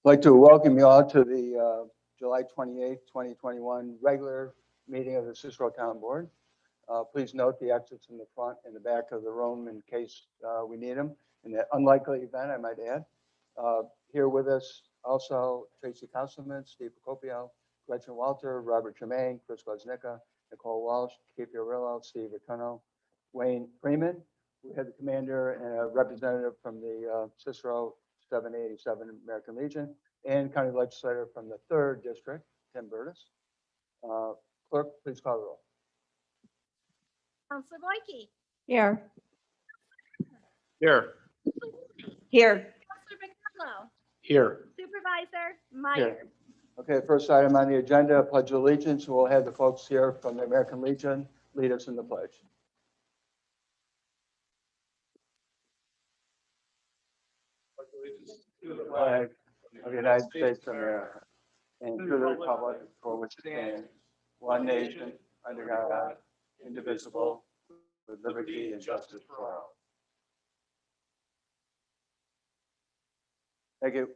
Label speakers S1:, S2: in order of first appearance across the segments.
S1: like to welcome you all to the July 28th, 2021 regular meeting of the Cicero Town Board. Please note the exits in the front and the back of the room in case we need them. In the unlikely event, I might add. Here with us also Tracy Councilman, Steve Procopio, Gretchen Walter, Robert Jermaine, Chris Woznicka, Nicole Walsh, Keith Iorillo, Steve Retono, Wayne Freeman. We had the commander and a representative from the Cicero 787 American Legion and county legislator from the 3rd District, Tim Burtis. Clerk, please call the roll.
S2: Counselor Boyke.
S3: Here.
S4: Here.
S3: Here.
S2: Counselor Bicardo.
S4: Here.
S2: Supervisor Meyer.
S1: Here. Okay, first item on the agenda, Pledge of Allegiance. We'll have the folks here from the American Legion lead us in the pledge. To the flag of the United States of America and to the republic for which it stands, one nation, under God, indivisible, with liberty and justice for all. Thank you.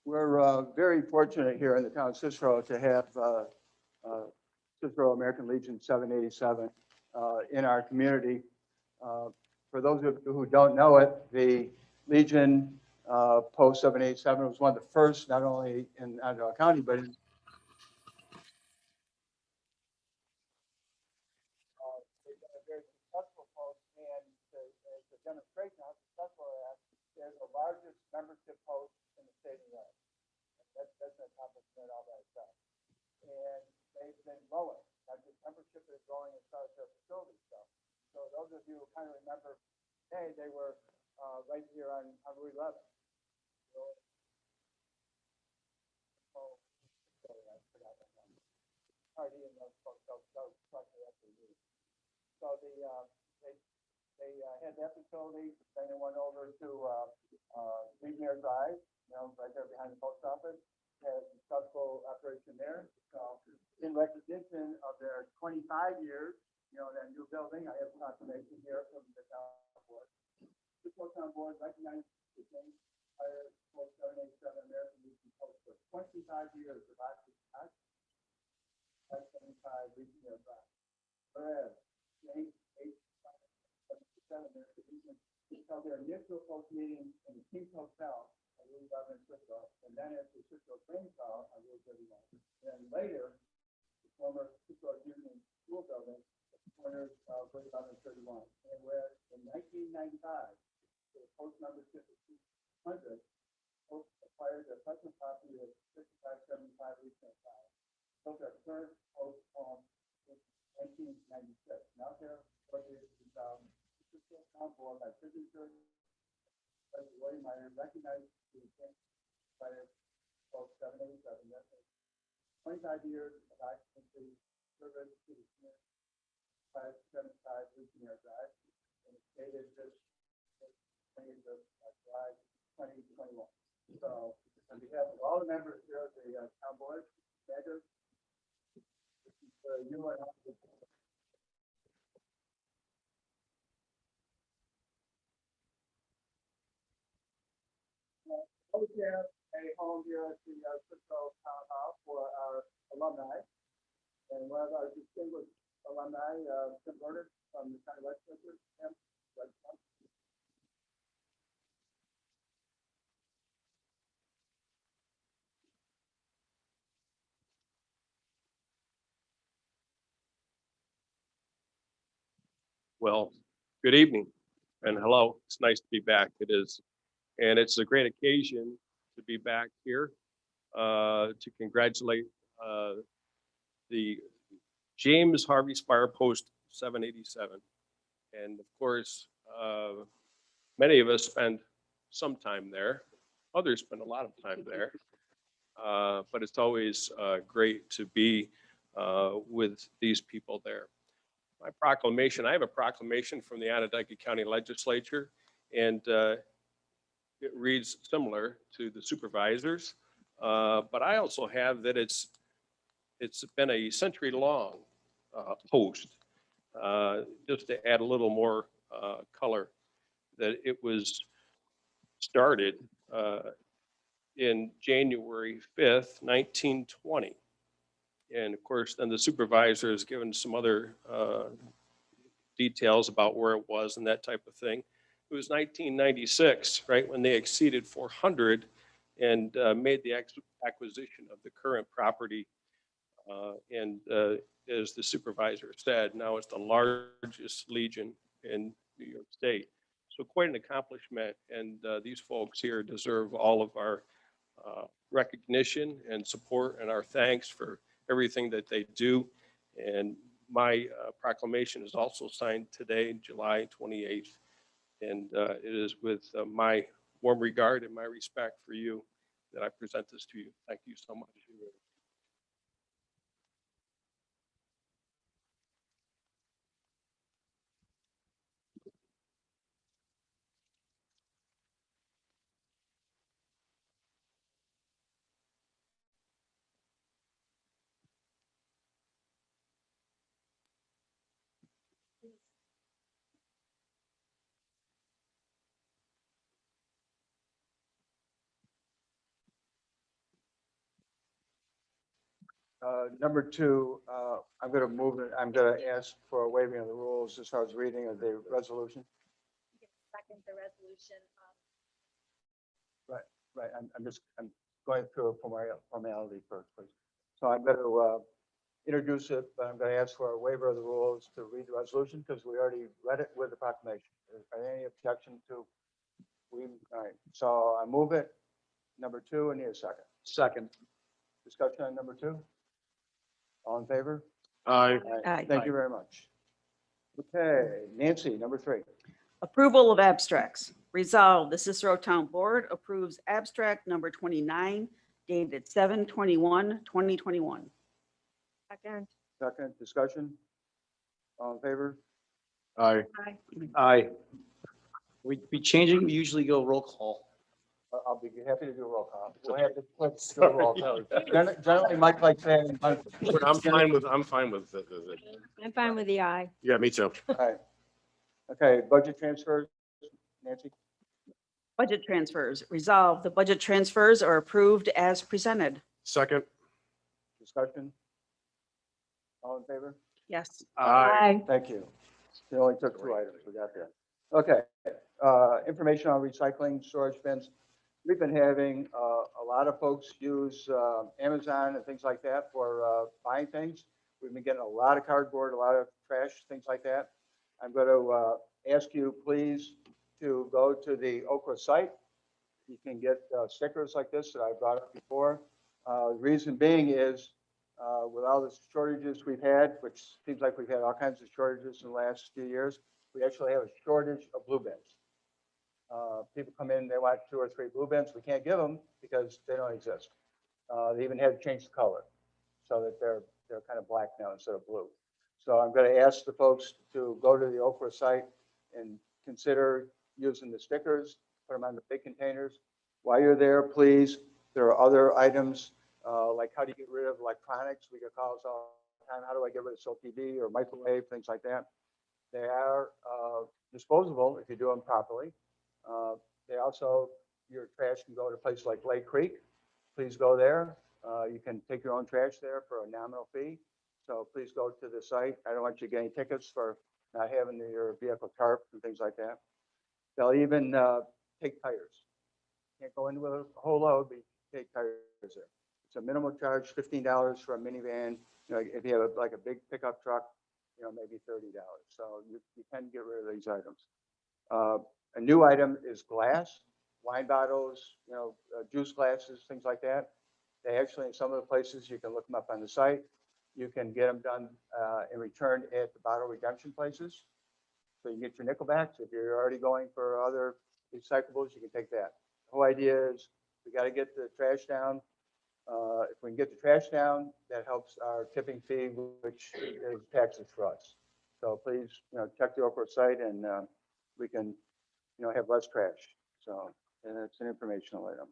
S1: We're very fortunate here in the town of Cicero to have Cicero American Legion 787 in our community. For those of you who don't know it, the Legion Post 787 was one of the first, not only in Onodeca County, but in a very successful post. And to demonstrate how successful it is, they're the largest membership post in the state of New York. That's an accomplishment all by itself. And they've been growing. Not just membership is growing as far as their facilities go. So those of you who kind of remember, hey, they were right here on Route 11. So, I forgot that one. Hardy and those folks, those actually do. So they had that facility, then they went over to Legionnaire Drive, right there behind the post office. Had a successful operation there. So in recognition of their 25 years, that new building, I have confirmation here from the town board. The town board recognized the same entire 787 American Legion Post for 25 years of occupancy. 75 Legionnaire Drive. Whereas James 877 American Legion held their initial post meeting in the King's Hotel on Route 11 in Cicero, and then at the Cicero Train Hall on Route 31. And later, the former Cicero Union School Building, at the corners of Route 11 and 31. And where in 1995, the post membership of 200, Post acquired their present property of 5575 Legionnaire Drive. Built their current post home in 1996. Now they're located in Cicero Town Board by signature. President William Meyer recognized the fire post 787. That's 25 years of occupancy service to the community. 575 Legionnaire Drive, and it's dated this July 2021. So, on behalf of all the members here of the town board, this is for you and all the we have a home here at the Cicero Town Hall for our alumni, and one of our distinguished alumni, Tim Burtis from the county legislature. Tim,
S4: Well, good evening and hello. It's nice to be back. It is. And it's a great occasion to be back here to congratulate the James Harvey Spire Post 787. And of course, many of us spend some time there. Others spend a lot of time there. But it's always great to be with these people there. My proclamation, I have a proclamation from the Onodeca County Legislature, and it reads similar to the supervisors. But I also have that it's been a century-long post. Just to add a little more color, that it was started in January 5th, 1920. And of course, then the supervisor has given some other details about where it was and that type of thing. It was 1996, right, when they exceeded 400 and made the acquisition of the current property. And as the supervisor said, now it's the largest Legion in New York State. So quite an accomplishment, and these folks here deserve all of our recognition and support and our thanks for everything that they do. And my proclamation is also signed today, July 28th. And it is with my warm regard and my respect for you that I present this to you. Thank you so much.
S1: Number two, I'm going to move it. I'm going to ask for a waiving of the rules as far as reading of the resolution.
S2: Second, the resolution.
S1: Right, I'm going through a formality first, please. So I'm going to introduce it, but I'm going to ask for a waiver of the rules to read the resolution because we already read it with the proclamation. Are there any objection to? All right, so I move it. Number two, I need a second.
S5: Second.
S1: Discussion on number two? All in favor?
S5: Aye.
S1: All right,
S3: Aye.
S1: thank you very much. Okay, Nancy, number three.
S3: Approval of abstracts. Resolved, the Cicero Town Board approves abstract number 29 dated 7/21/2021.
S2: Second.
S1: Second, discussion? All in favor?
S5: Aye.
S2: Aye.
S5: Aye. We changing, we usually go roll call.
S1: I'll be happy to do a roll call. We'll have the clerks do a roll call. Generally, Mike likes saying.
S5: I'm fine with it.
S2: I'm fine with the aye.
S5: Yeah, me too.
S1: All right. Okay, budget transfers, Nancy?
S3: Budget transfers. Resolved, the budget transfers are approved as presented.
S5: Second.
S1: Discussion? All in favor?
S3: Yes.
S5: Aye.
S1: Thank you. It only took two items, we got there. Okay, information on recycling storage bins. We've been having a lot of folks use Amazon and things like that for buying things. We've been getting a lot of cardboard, a lot of trash, things like that. I'm going to ask you, please, to go to the Okra site. You can get stickers like this that I brought up before. The reason being is with all the shortages we've had, which seems like we've had all kinds of shortages in the last few years, we actually have a shortage of blue bins. People come in, they want 2 or 3 blue bins. We can't give them because they don't exist. They even had to change the color so that they're kind of black now instead of blue. So I'm going to ask the folks to go to the Okra site and consider using the stickers, put them on the big containers. While you're there, please, there are other items like how do you get rid of electronics? We get calls all the time. How do I get rid of cell TV or microwave, things like that? They are disposable if you do them properly. They also, your trash can go to places like Lake Creek. Please go there. You can take your own trash there for a nominal fee. So please go to the site. I don't want you to get any tickets for not having your vehicle tarped and things like that. They'll even take tires. Can't go in with a whole load, but you take tires there. It's a minimum charge, $15 for a minivan. You know, if you have like a big pickup truck, you know, maybe $30. So you can get rid of these items. A new item is glass, wine bottles, you know, juice glasses, things like that. They actually, in some of the places, you can look them up on the site. You can get them done and returned at the bottle redemption places. So you can get your nickel backs. If you're already going for other recyclables, you can take that. The whole idea is we got to get the trash down. If we can get the trash down, that helps our tipping fee, which is taxes for us. So please, you know, check the Okra site and we can, you know, have less trash. So, and it's an informational item.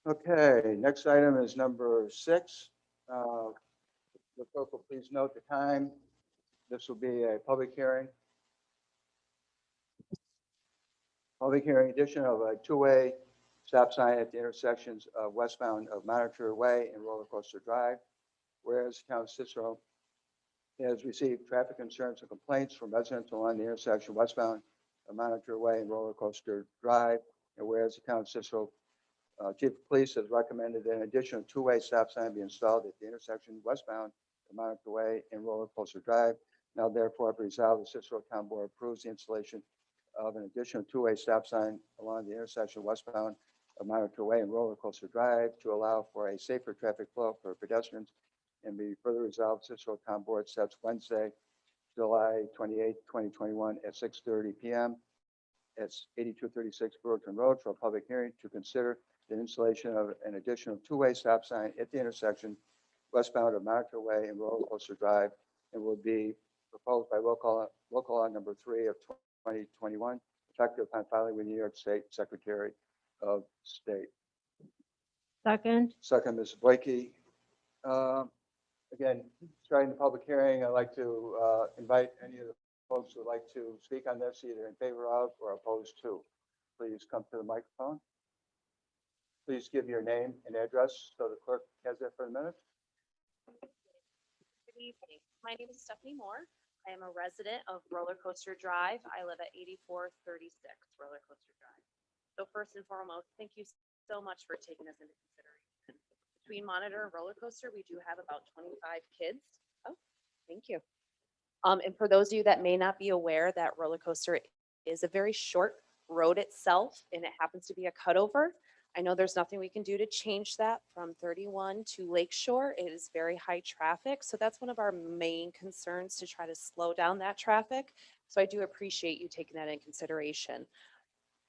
S1: Okay, next item is number 6. The clerk will please note the time. This will be a public hearing. Public hearing addition of a two-way stop sign at the intersections of Westbound of Monitor Way and Roller Coaster Drive. Whereas Count Cicero has received traffic concerns and complaints from residents along the intersection westbound of Monitor Way and Roller Coaster Drive. And whereas the Count Cicero Chief of Police has recommended an additional two-way stop sign be installed at the intersection westbound of Monitor Way and Roller Coaster Drive. Now therefore be resolved, the Cicero Town Board approves the installation of an additional two-way stop sign along the intersection westbound of Monitor Way and Roller Coaster Drive to allow for a safer traffic flow for pedestrians. And be further resolved, Cicero Town Board sets Wednesday, July 28, 2021 at 6:30 p.m. at 8236 Brooklyn Road for a public hearing to consider the installation of an additional two-way stop sign at the intersection westbound of Monitor Way and Roller Coaster Drive, and will be proposed by local law number 3 of 2021, effective upon filing with New York State Secretary of State.
S2: Second.
S1: Second, Ms. Boyke. Again, starting the public hearing, I'd like to invite any of the folks who would like to speak on this, either in favor of or opposed to. Please come to the microphone. Please give your name and address so the clerk has that for a minute.
S6: Good evening. My name is Stephanie Moore. I am a resident of Roller Coaster Drive. I live at 8436 Roller Coaster Drive. So first and foremost, thank you so much for taking this into consideration. Between Monitor and Roller Coaster, we do have about 25 kids. Oh, thank you. And for those of you that may not be aware, that Roller Coaster is a very short road itself, and it happens to be a cutover. I know there's nothing we can do to change that from 31 to Lakeshore. It is very high traffic. So that's one of our main concerns, to try to slow down that traffic. So I do appreciate you taking that in consideration.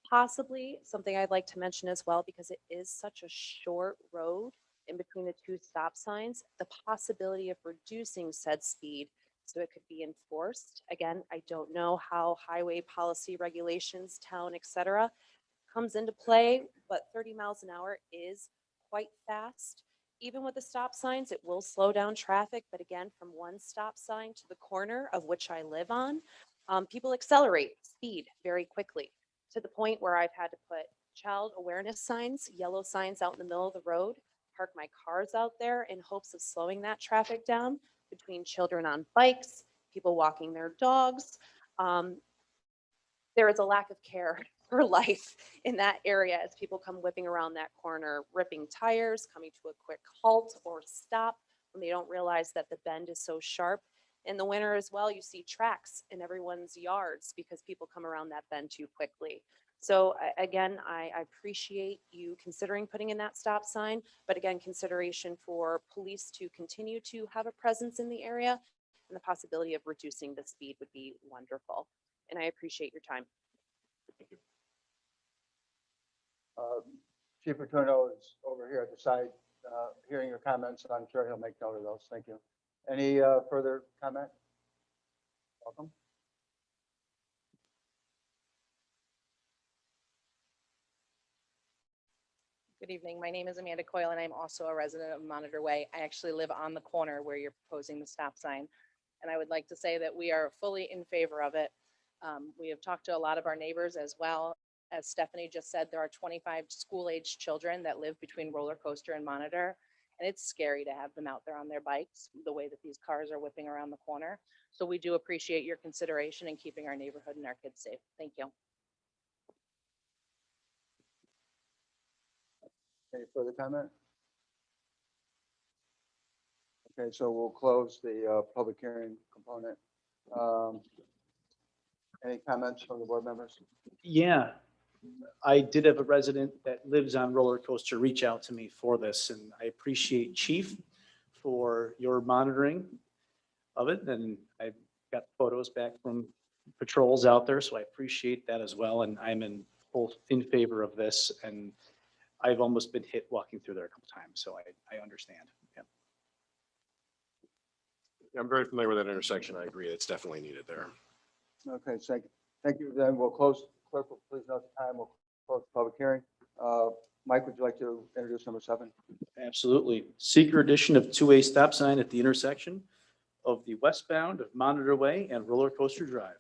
S6: Possibly something I'd like to mention as well, because it is such a short road in between the two stop signs, the possibility of reducing said speed so it could be enforced. Again, I don't know how highway policy regulations, town, etc. comes into play, but 30 miles an hour is quite fast. Even with the stop signs, it will slow down traffic. But again, from one stop sign to the corner of which I live on, people accelerate speed very quickly, to the point where I've had to put child awareness signs, yellow signs out in the middle of the road, park my cars out there in hopes of slowing that traffic down between children on bikes, people walking their dogs. There is a lack of care for life in that area as people come whipping around that corner, ripping tires, coming to a quick halt or stop when they don't realize that the bend is so sharp. In the winter as well, you see tracks in everyone's yards because people come around that bend too quickly. So again, I appreciate you considering putting in that stop sign, but again, consideration for police to continue to have a presence in the area, and the possibility of reducing the speed would be wonderful. And I appreciate your time.
S1: Chief Paterno is over here at the side, hearing your comments. I'm sure he'll make note of those. Thank you. Any further comment? Welcome.
S7: Good evening. My name is Amanda Coyle, and I'm also a resident of Monitor Way. I actually live on the corner where you're proposing the stop sign. And I would like to say that we are fully in favor of it. We have talked to a lot of our neighbors as well. As Stephanie just said, there are 25 school-age children that live between Roller Coaster and Monitor. And it's scary to have them out there on their bikes, the way that these cars are whipping around the corner. So we do appreciate your consideration in keeping our neighborhood and our kids safe. Thank you.
S1: Any further comment? Okay, so we'll close the public hearing component. Any comments from the board members?
S5: Yeah, I did have a resident that lives on Roller Coaster reach out to me for this, and I appreciate Chief for your monitoring of it. And I got photos back from patrols out there, so I appreciate that as well. And I'm in favor of this, and I've almost been hit walking through there a couple times, so I understand. Yeah.
S8: I'm very familiar with that intersection. I agree. It's definitely needed there.
S1: Okay, thank you. Then we'll close. Clerk will please note the time. We'll close the public hearing. Mike, would you like to introduce number 7?
S5: Absolutely. Seeker addition of two-way stop sign at the intersection of the westbound of Monitor Way and Roller Coaster Drive.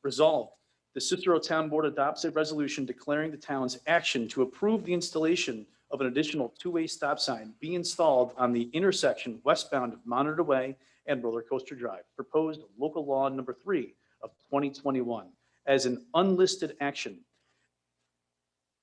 S5: Resolved, the Cicero Town Board adopts a resolution declaring the town's action to approve the installation of an additional two-way stop sign be installed on the intersection westbound of Monitor Way and Roller Coaster Drive, proposed local law number 3 of 2021 as an unlisted action.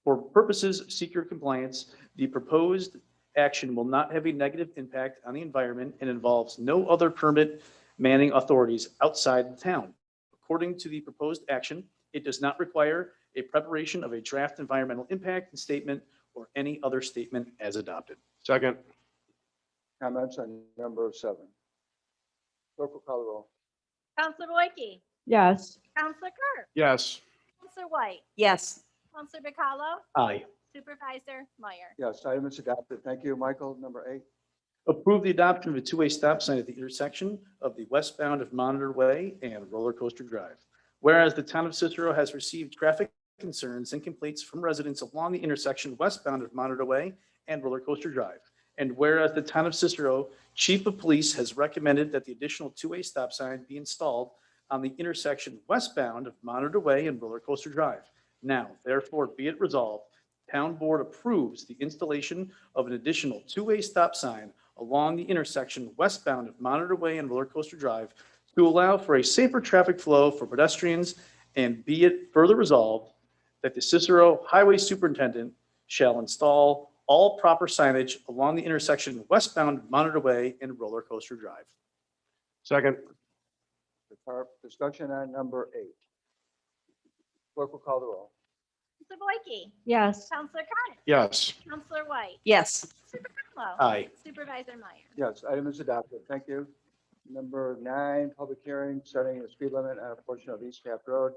S5: For purposes of seeker compliance, the proposed action will not have a negative impact on the environment and involves no other permit manning authorities outside the town. According to the proposed action, it does not require a preparation of a draft environmental impact statement or any other statement as adopted.
S8: Second.
S1: Comments on number 7? Clerk will call the roll.
S2: Counselor Boyke, yes.
S9: Counselor Kerr,
S8: Yes.
S9: Counselor White,
S3: Yes.
S9: Counselor Bacallo,
S5: Aye.
S9: Supervisor Meyer.
S1: Yes, item is adopted. Thank you. Michael, number 8.
S5: Approve the adoption of a two-way stop sign at the intersection of the westbound of Monitor Way and Roller Coaster Drive. Whereas the town of Cicero has received traffic concerns and complaints from residents along the intersection westbound of Monitor Way and Roller Coaster Drive. And whereas the town of Cicero Chief of Police has recommended that the additional two-way stop sign be installed on the intersection westbound of Monitor Way and Roller Coaster Drive. Now, therefore, be it resolved, Town Board approves the installation of an additional two-way stop sign along the intersection westbound of Monitor Way and Roller Coaster Drive to allow for a safer traffic flow for pedestrians, and be it further resolved that the Cicero Highway Superintendent shall install all proper signage along the intersection westbound of Monitor Way and Roller Coaster Drive.
S8: Second.
S1: Discussion on number 8. Clerk will call the roll.
S9: Counselor Boyke,
S2: Yes.
S9: Counselor Kerr,
S8: Yes.
S9: Counselor White,
S3: Yes.
S9: Counselor Bacallo,
S5: Aye.
S9: Supervisor Meyer.
S1: Yes, item is adopted. Thank you. Number 9, public hearing, setting a speed limit on a portion of East Taft Road.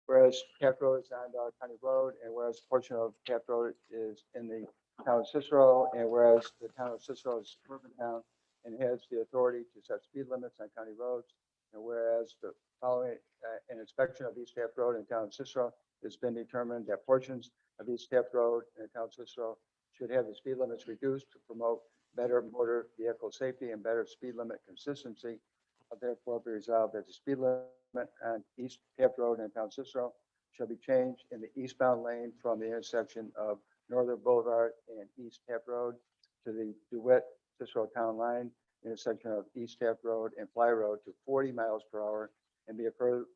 S1: Whereas Taft Road is on County Road, and whereas a portion of Taft Road is in the town of Cicero, and whereas the town of Cicero is a suburban town and has the authority to set speed limits on county roads, and whereas the following an inspection of East Taft Road in town of Cicero, it's been determined that portions of East Taft Road in the town of Cicero should have the speed limits reduced to promote better motor vehicle safety and better speed limit consistency. Therefore, be resolved that the speed limit on East Taft Road in town of Cicero shall be changed in the eastbound lane from the intersection of Northern Boulevard and East Taft Road to the DeWitt Cicero Town Line intersection of East Taft Road and Fly Road to 40 miles per hour, and be further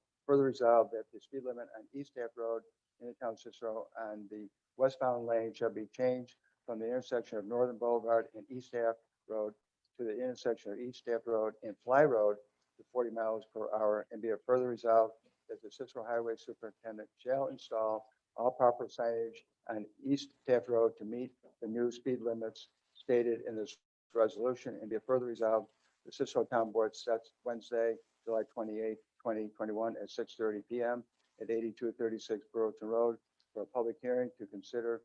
S1: resolved that the speed limit on East Taft Road in the town of Cicero on the westbound lane shall be changed from the intersection of Northern Boulevard and East Taft Road to the intersection of East Taft Road and Fly Road to 40 miles per hour, and be it further resolved that the Cicero Highway Superintendent shall install all proper signage on East Taft Road to meet the new speed limits stated in this resolution, and be it further resolved, the Cicero Town Board sets Wednesday, July 28, 2021 at 6:30 p.m. at 8236 Burlington Road for a public hearing to consider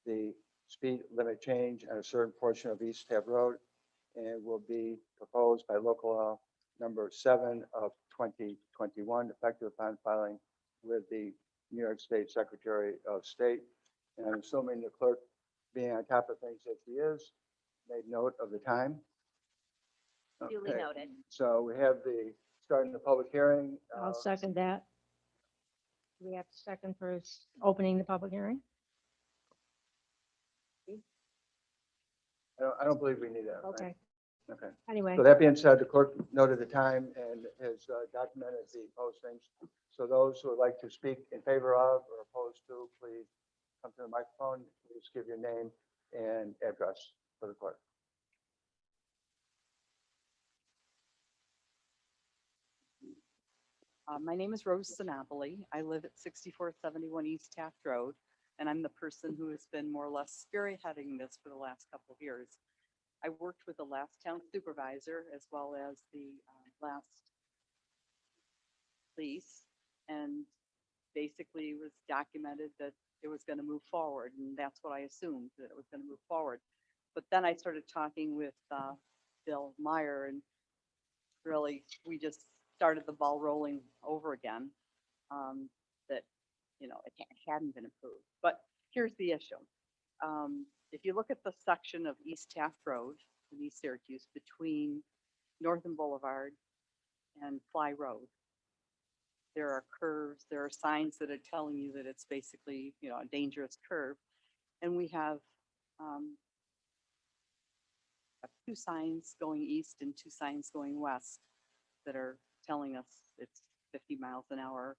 S1: the speed limit change on a certain portion of East Taft Road, and will be proposed by local law number 7 of 2021, effective upon filing with the New York State Secretary of State. And I'm assuming the clerk, being on top of things as she is, made note of the time.
S6: Duly
S1: Okay.
S6: noted.
S1: So we have the starting the public hearing.
S2: I'll second that. Do we have to second for opening the public hearing?
S1: I don't believe we need that. right?
S2: Okay,
S1: Okay.
S2: anyway.
S1: So that being said, the clerk noted the time and has documented the postings. So those who would like to speak in favor of or opposed to, please come to the microphone. Please give your name and address for the clerk.
S10: My name is Rose Sinopoli. I live at 6471 East Taft Road, and I'm the person who has been more or less spearheading this for the last couple of years. I worked with the last town supervisor as well as the last police, and basically it was documented that it was going to move forward, and that's what I assumed, that it was going to move forward. But then I started talking with Bill Meyer, and really we just started the ball rolling over again, that, you know, it hadn't been approved. But here's the issue. If you look at the section of East Taft Road in East Syracuse between Northern Boulevard and Fly Road, there are curves, there are signs that are telling you that it's basically, you know, a dangerous curve. And we have 2 signs going east and 2 signs going west that are telling us it's 50 miles an hour.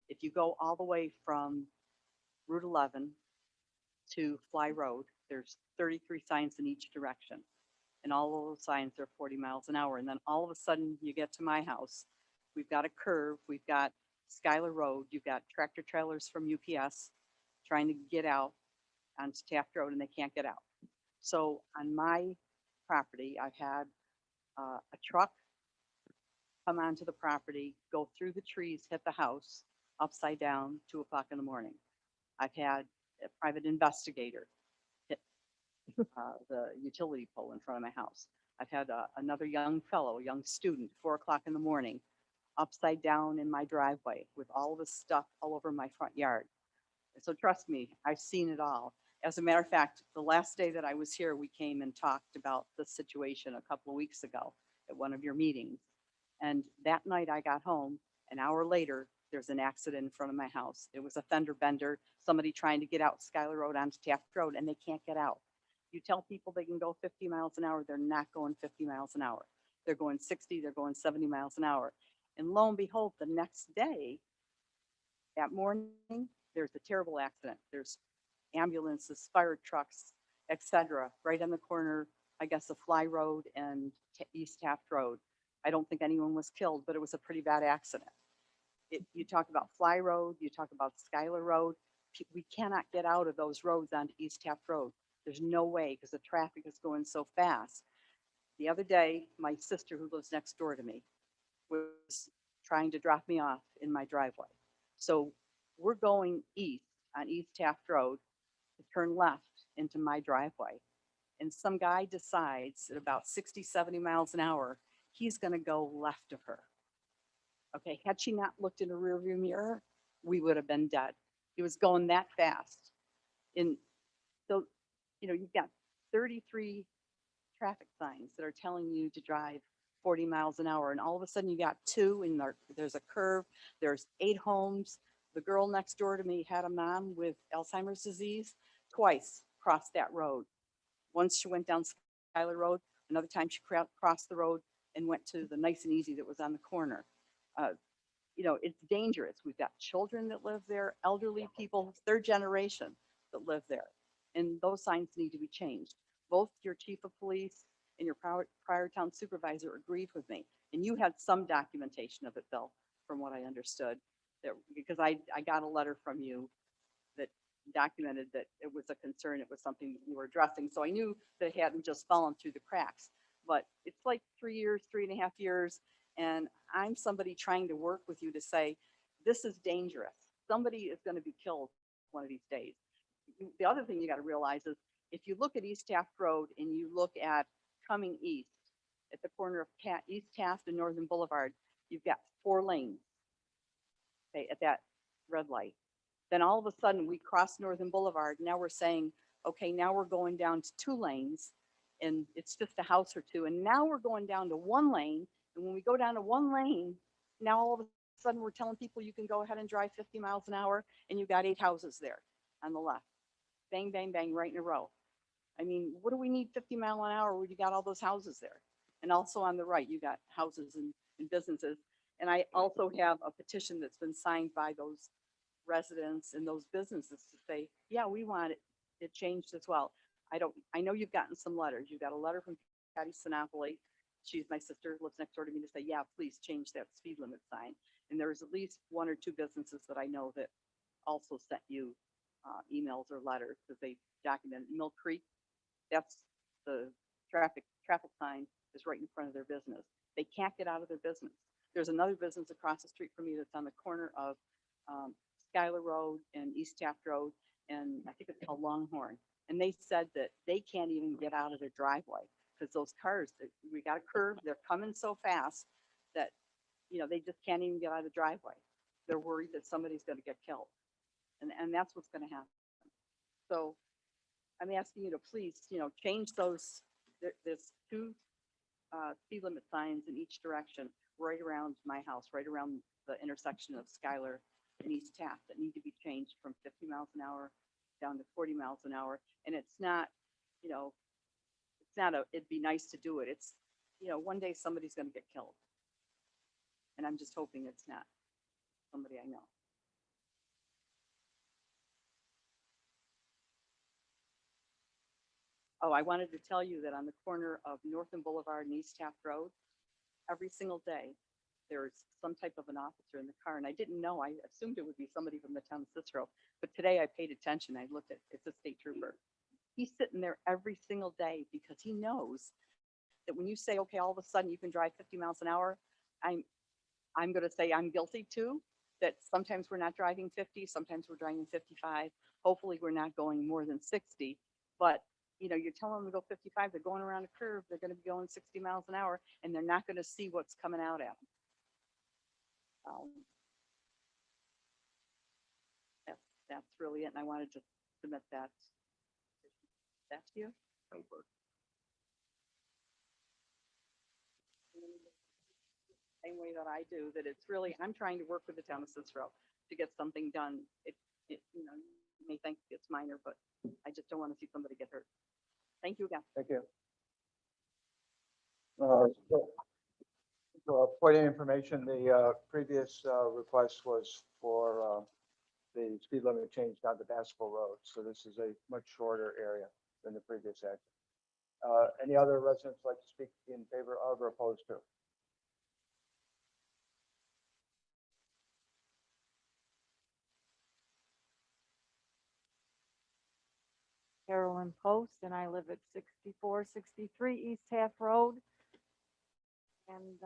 S10: If you go all the way from Route 11 to Fly Road, there's 33 signs in each direction. And all of those signs are 40 miles an hour. And then all of a sudden you get to my house, we've got a curve, we've got Schuyler Road, you've got tractor trailers from UPS trying to get out onto Taft Road and they can't get out. So on my property, I've had a truck come onto the property, go through the trees, hit the house upside down, 2 o'clock in the morning. I've had a private investigator hit the utility pole in front of my house. I've had another young fellow, young student, 4 o'clock in the morning, upside down in my driveway with all of his stuff all over my front yard. And so trust me, I've seen it all. As a matter of fact, the last day that I was here, we came and talked about the situation a couple of weeks ago at one of your meetings. And that night I got home, an hour later, there's an accident in front of my house. It was a fender bender, somebody trying to get out Schuyler Road onto Taft Road, and they can't get out. You tell people they can go 50 miles an hour, they're not going 50 miles an hour. They're going 60, they're going 70 miles an hour. And lo and behold, the next day, that morning, there's a terrible accident. There's ambulances, fire trucks, etc., right on the corner, I guess, of Fly Road and East Taft Road. I don't think anyone was killed, but it was a pretty bad accident. You talk about Fly Road, you talk about Schuyler Road. We cannot get out of those roads onto East Taft Road. There's no way because the traffic is going so fast. The other day, my sister who lives next door to me was trying to drop me off in my driveway. So we're going east on East Taft Road to turn left into my driveway. And some guy decides at about 60, 70 miles an hour, he's going to go left of her. Okay, had she not looked in a rearview mirror, we would have been dead. He was going that fast. And so, you know, you've got 33 traffic signs that are telling you to drive 40 miles an hour. And all of a sudden you got 2 and there's a curve, there's 8 homes. The girl next door to me had a mom with Alzheimer's disease, twice crossed that road. Once she went down Schuyler Road, another time she crossed the road and went to the Nice and Easy that was on the corner. You know, it's dangerous. We've got children that live there, elderly people, 3rd generation that live there. And those signs need to be changed. Both your chief of police and your prior town supervisor agreed with me. And you had some documentation of it, Bill, from what I understood, that because I got a letter from you that documented that it was a concern, it was something you were addressing. So I knew that it hadn't just fallen through the cracks, but it's like 3 years, 3.5 years. And I'm somebody trying to work with you to say, this is dangerous. Somebody is going to be killed one of these days. The other thing you got to realize is if you look at East Taft Road and you look at coming east at the corner of East Taft and Northern Boulevard, you've got 4 lanes, okay, at that red light. Then all of a sudden we cross Northern Boulevard. Now we're saying, okay, now we're going down to 2 lanes and it's just a house or 2. And now we're going down to 1 lane. And when we go down to 1 lane, now all of a sudden we're telling people you can go ahead and drive 50 miles an hour and you've got 8 houses there on the left. Bang, bang, bang, right in a row. I mean, what do we need 50 mile an hour when you got all those houses there? And also on the right, you got houses and businesses. And I also have a petition that's been signed by those residents and those businesses to say, yeah, we want it changed as well. I know you've gotten some letters. You got a letter from Patty Sinopoli. She's my sister, lives next door to me, to say, yeah, please change that speed limit sign. And there's at least 1 or 2 businesses that I know that also sent you emails or letters because they documented. Mill Creek, that's the traffic sign is right in front of their business. They can't get out of their business. There's another business across the street from me that's on the corner of Schuyler Road and East Taft Road, and I think it's called Longhorn. And they said that they can't even get out of their driveway because those cars, we got a curve, they're coming so fast that, you know, they just can't even get out of the driveway. They're worried that somebody's going to get killed. And that's what's going to happen. So I'm asking you to please, change those, there's two speed limit signs in each direction, right around my house, right around the intersection of Schuyler and East Taft, that need to be changed from 50 miles an hour down to 40 miles an hour. And it's not, it'd be nice to do it. It's, one day somebody's going to get killed. And I'm just hoping it's not somebody I know. Oh, I wanted to tell you that on the corner of Northern Boulevard and East Taft Road, every single day, there's some type of an officer in the car. And I didn't know, I assumed it would be somebody from the town of Cicero. But today I paid attention. I looked at, it's a state trooper. He's sitting there every single day because he knows that when you say, okay, all of a sudden you can drive 50 miles an hour, I'm going to say I'm guilty too, that sometimes we're not driving 50, sometimes we're driving 55. Hopefully we're not going more than 60, but you're telling them to go 55, they're going around a curve, they're going to be going 60 miles an hour, and they're not going to see what's coming out at them. That's really it, and I wanted to submit that to you. Same way that I do, that it's really, I'm trying to work with the town of Cicero to get something done. You may think it's minor, but I just don't want to see somebody get hurt. Thank you again.
S1: Thank you. For the information, the previous request was for the speed limit change down to Basketball Road. So this is a much shorter area than the previous action. Any other residents like to speak in favor of or opposed to?
S2: Carolyn Post, and I live at 6463 East Taft Road. And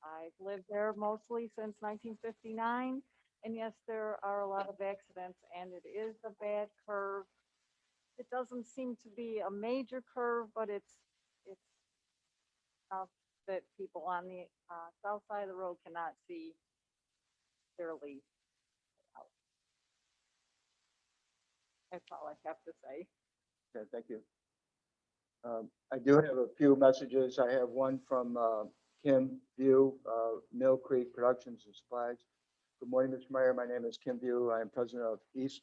S2: I've lived there mostly since 1959. And yes, there are a lot of accidents, and it is a bad curve. It doesn't seem to be a major curve, but it's enough that people on the south side of the road cannot see clearly. That's all I have to say.
S1: Okay, thank you. I do have a few messages. I have one from Kim View, Mill Creek Productions and Supplies. Good morning, Mr. Mayor. My name is Kim View. I am president of East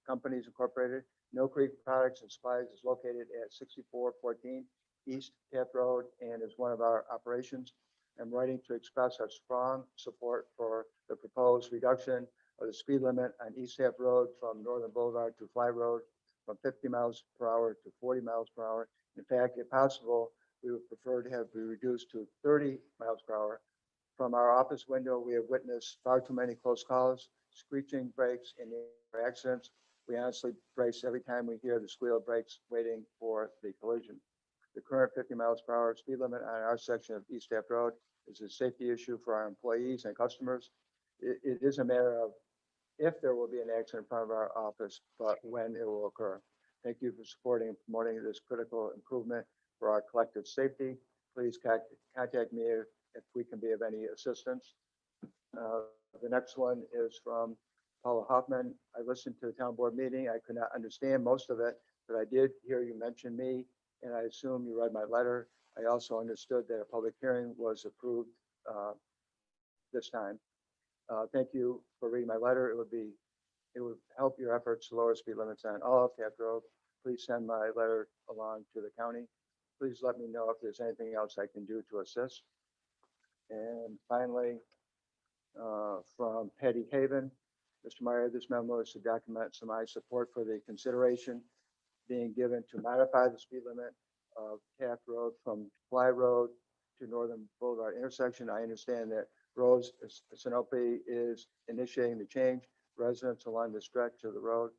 S1: Companies Incorporated. Mill Creek Products and Supplies is located at 6414 East Taft Road and is one of our operations. I'm writing to express our strong support for the proposed reduction of the speed limit on East Taft Road from Northern Boulevard to Fly Road from 50 miles per hour to 40 miles per hour. In fact, if possible, we would prefer to have it reduced to 30 miles per hour. From our office window, we have witnessed far too many close calls, screeching brakes, and accidents. We honestly brace every time we hear the squeal of brakes waiting for the collision. The current 50 miles per hour speed limit on our section of East Taft Road is a safety issue for our employees and customers. It is a matter of if there will be an accident in front of our office, but when it will occur. Thank you for supporting and promoting this critical improvement for our collective safety. Please contact me if we can be of any assistance. The next one is from Paula Hoffman. I listened to the town board meeting. I could not understand most of it, but I did hear you mention me, and I assume you read my letter. I also understood that a public hearing was approved this time. Thank you for reading my letter. It would help your efforts to lower speed limits on all of Taft Road. Please send my letter along to the county. Please let me know if there's anything else I can do to assist. And finally, from Patty Haven, Mr. Meyer, this memo is to document some my support for the consideration being given to modify the speed limit of Taft Road from Fly Road to Northern Boulevard intersection. I understand that Rose Sanope is initiating the change. Residents along the stretch of the road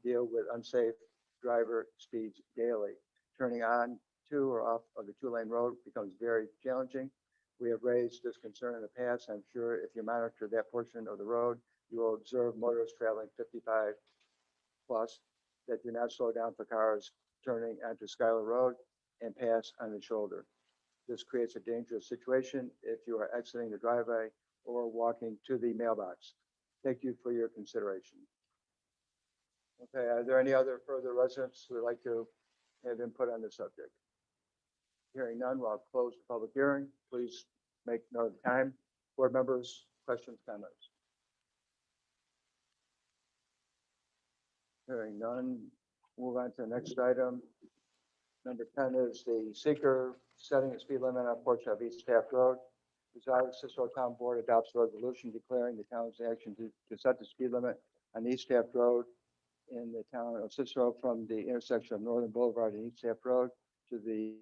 S1: deal with unsafe driver speeds daily. Turning on to or off of the two-lane road becomes very challenging. We have raised this concern in the past. I'm sure if you monitor that portion of the road, you will observe motorists traveling 55 plus that do not slow down for cars turning onto Schuyler Road and pass on the shoulder. This creates a dangerous situation if you are exiting the driveway or walking to the mailbox. Thank you for your consideration. Okay, are there any other further residents who would like to have input on this subject? Hearing none, we'll close the public hearing. Please make note of the time. Board members, questions, comments? Hearing none, move on to the next item. Number 10 is the seeker setting a speed limit on a portion of East Taft Road. Resolved, Cicero Town Board adopts a resolution declaring the town's action to set the speed limit on East Taft Road in the town of Cicero from the intersection of Northern Boulevard and East Taft Road to the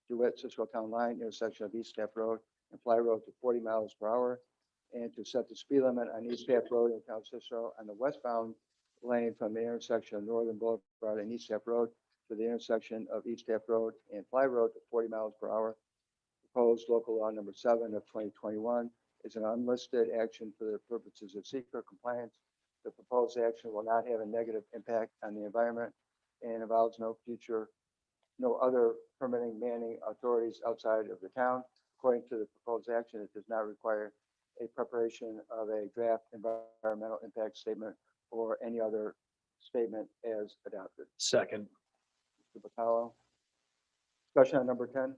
S1: DeWitt Cicero Town Line intersection of East Taft Road and Fly Road to 40 miles per hour, and to set the speed limit on East Taft Road in the town of Cicero on the westbound lane from the intersection of Northern Boulevard and East Taft Road to the intersection of East Taft Road and Fly Road to 40 miles per hour. Proposed local law number 7 of 2021 is an unlisted action for the purposes of seeker compliance. The proposed action will not have a negative impact on the environment and involves no other permitting manning authorities outside of the town. According to the proposed action, it does not require a preparation of a draft environmental impact statement or any other statement as adopted.
S5: Second.
S1: Mr. Bacallo. Discussion on number 10.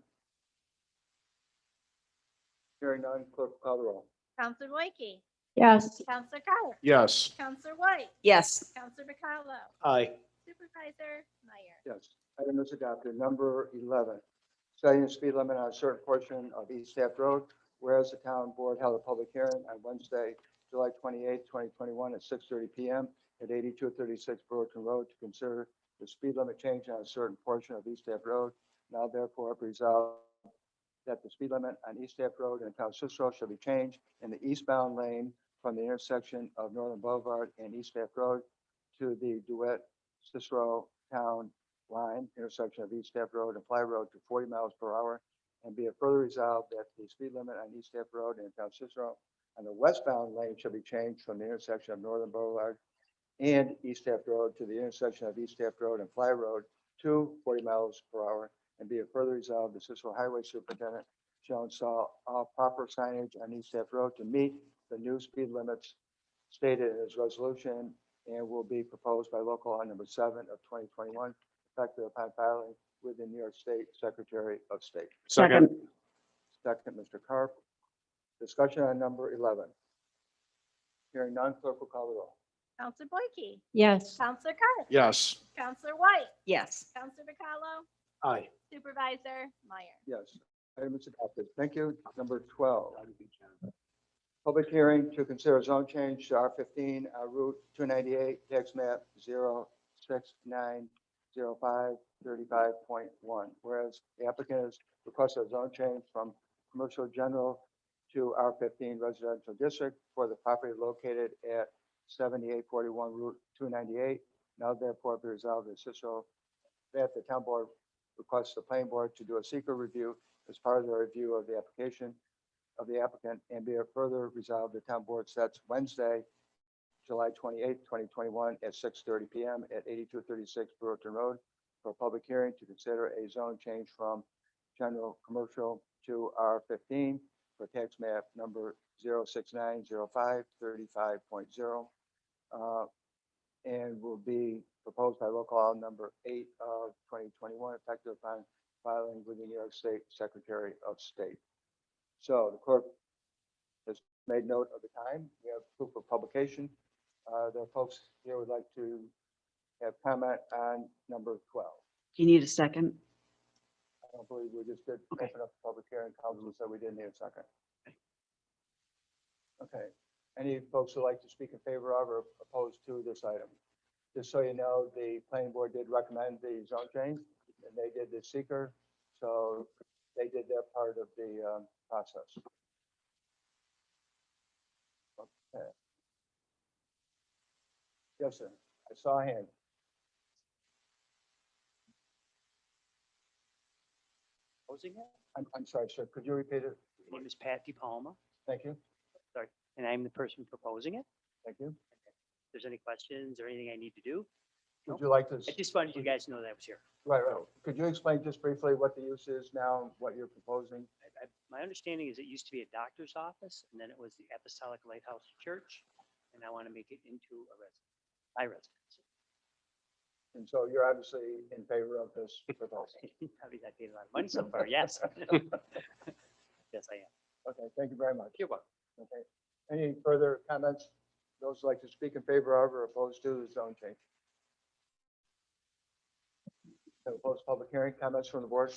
S1: Hearing none, clerk will call the roll.
S9: Counselor Boyke,
S2: Yes.
S9: Counselor Carr,
S8: Yes.
S9: Counselor White,
S3: Yes.
S9: Counselor Bacallo,
S5: Aye.
S9: Supervisor Meyer.
S1: Yes, item is adopted. Number 11, setting the speed limit on a certain portion of East Taft Road, whereas the town board held a public hearing on Wednesday, July 28, 2021 at 6:30 PM at 8236 Burlington Road to consider the speed limit change on a certain portion of East Taft Road. Now therefore resolved that the speed limit on East Taft Road in the town of Cicero shall be changed in the eastbound lane from the intersection of Northern Boulevard and East Taft Road to the DeWitt Cicero Town Line intersection of East Taft Road and Fly Road to 40 miles per hour. And be it further resolved that the speed limit on East Taft Road in the town of Cicero on the westbound lane shall be changed from the intersection of Northern Boulevard and East Taft Road to the intersection of East Taft Road and Fly Road to 40 miles per hour. And be it further resolved, the Cicero Highway Superintendent shall install all proper signage on East Taft Road to meet the new speed limits stated in his resolution and will be proposed by local law number 7 of 2021, effective upon filing with the New York State Secretary of State.
S3: Second.
S1: Second, Mr. Carp. Discussion on number 11. Hearing none, clerk will call the roll.
S9: Counselor Boyke,
S2: Yes.
S9: Counselor Carr,
S8: Yes.
S9: Counselor White,
S3: Yes.
S9: Counselor Bacallo,
S5: Aye.
S9: Supervisor Meyer.
S1: Yes, item is adopted. Thank you. Number 12. Public hearing to consider zone change to R15, Route 298, tax map 0690535.1. Whereas the applicant has requested a zone change from commercial general to R15 residential district for the property located at 7841 Route 298. Now therefore be resolved that the town board requests the planning board to do a secret review as part of the review of the application of the applicant, and be it further resolved, the town board sets Wednesday, July 28, 2021 at 6:30 PM at 8236 Burlington Road for a public hearing to consider a zone change from general commercial to R15 for tax map number 0690535.0. And will be proposed by local law number 8 of 2021, effective upon filing with the New York State Secretary of State. So the clerk has made note of the time. We have proof of publication. There are folks here who would like to have comment on number 12.
S3: Do you need a second?
S1: I don't believe we just did
S3: Okay.
S1: open up the public hearing. Council said we didn't need a second. Okay. Any folks who like to speak in favor of or opposed to this item? Just so you know, the planning board did recommend the zone change, and they did the seeker, so they did their part of the process. Okay. Yes, sir. I saw a hand.
S11: Proposing it.
S1: I'm sorry, sir. Could you repeat it?
S11: My name is Pat DePalma,
S1: Thank you.
S11: and I'm the person proposing it.
S1: Thank you.
S11: If there's any questions or anything I need to do,
S1: Would you like to?
S11: I just wanted you guys to know that I was here.
S1: Right. Could you explain just briefly what the use is now, and what you're proposing?
S11: My understanding is it used to be a doctor's office, and then it was the Apostolic Lighthouse Church, and I want to make it into my residence.
S1: And so you're obviously in favor of this proposal.
S11: Probably that paid a lot of money so far, yes. Yes, I am.
S1: Okay, thank you very much.
S4: You're welcome.
S1: Okay. Any further comments? Those who'd like to speak in favor of or opposed to the zone change? Opposed public hearing, comments from the board?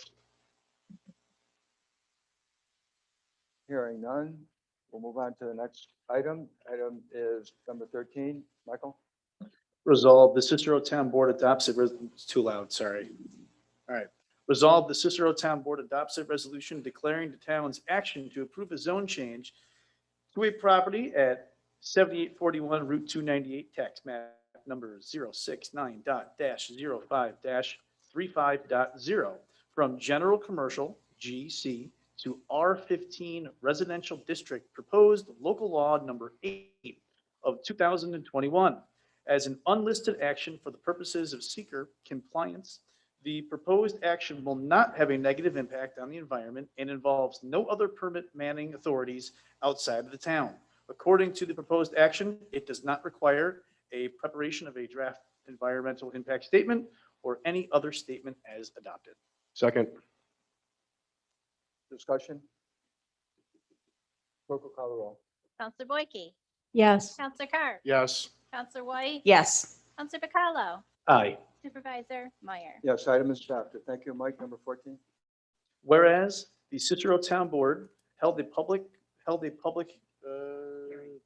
S1: Hearing none, we'll move on to the next item. Item is number 13. Michael?
S5: Resolved, the Cicero Town Board adopts it, it's too loud, sorry. All right. Resolved, the Cicero Town Board adopts a resolution declaring the town's action to approve a zone change to a property at 7841 Route 298, tax map number 069.05-35.0 from general commercial GC to R15 residential district, proposed local law number 8 of 2021. As an unlisted action for the purposes of seeker compliance, the proposed action will not have a negative impact on the environment and involves no other permit manning authorities outside of the town. According to the proposed action, it does not require a preparation of a draft environmental impact statement or any other statement as adopted.
S8: Second.
S1: Discussion? Clerk will call the roll.
S9: Counselor Boyke,
S2: Yes.
S9: Counselor Carr,
S8: Yes.
S9: Counselor White,
S3: Yes.
S9: Counselor Bacallo,
S5: Aye.
S9: Supervisor Meyer.
S1: Yes, item is adopted. Thank you, Mike. Number 14.
S5: Whereas the Cicero Town Board held a public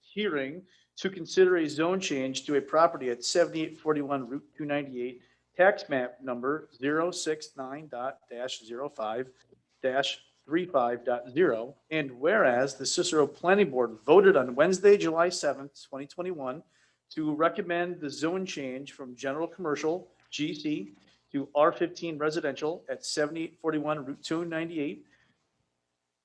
S5: hearing to consider a zone change to a property at 7841 Route 298, tax map number 069.05-35.0. And whereas the Cicero Planning Board voted on Wednesday, July 7th, 2021, to recommend the zone change from general commercial GC to R15 residential at 7841 Route 298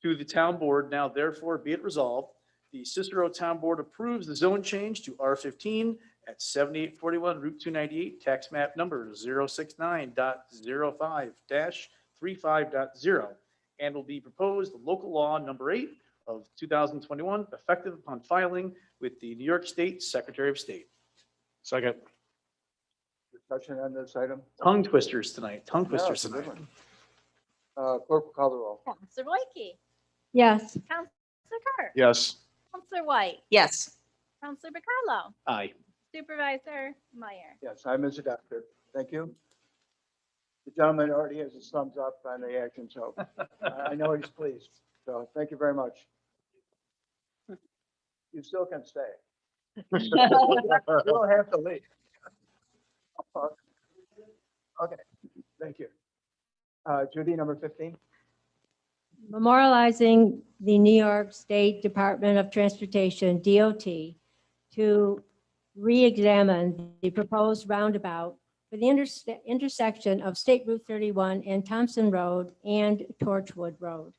S5: to the town board, now therefore be it resolved, the Cicero Town Board approves the zone change to R15 at 7841 Route 298, tax map number 069.05-35.0, and will be proposed local law number 8 of 2021, effective upon filing with the New York State Secretary of State.
S8: Second.
S1: Discussion on this item?
S5: Tongue twisters tonight, tongue
S1: Yeah,
S5: twisters
S1: it's a good
S5: tonight.
S1: one. Clerk will call the roll.
S9: Counselor Boyke,
S2: Yes.
S9: Counselor Carr,
S8: Yes.
S9: Counselor White,
S3: Yes.
S9: Counselor Bacallo,
S5: Aye.
S9: Supervisor Meyer.
S1: Yes, item is adopted. Thank you. The gentleman already has his thumbs up on the action, so I know he's pleased. So thank you very much. You still can stay. You don't have to leave. Okay, thank you. Judy, number 15.
S12: Memorializing the New York State Department of Transportation, DOT, to re-examine the proposed roundabout for the intersection of State Route 31 and Thompson Road and Torchwood Road.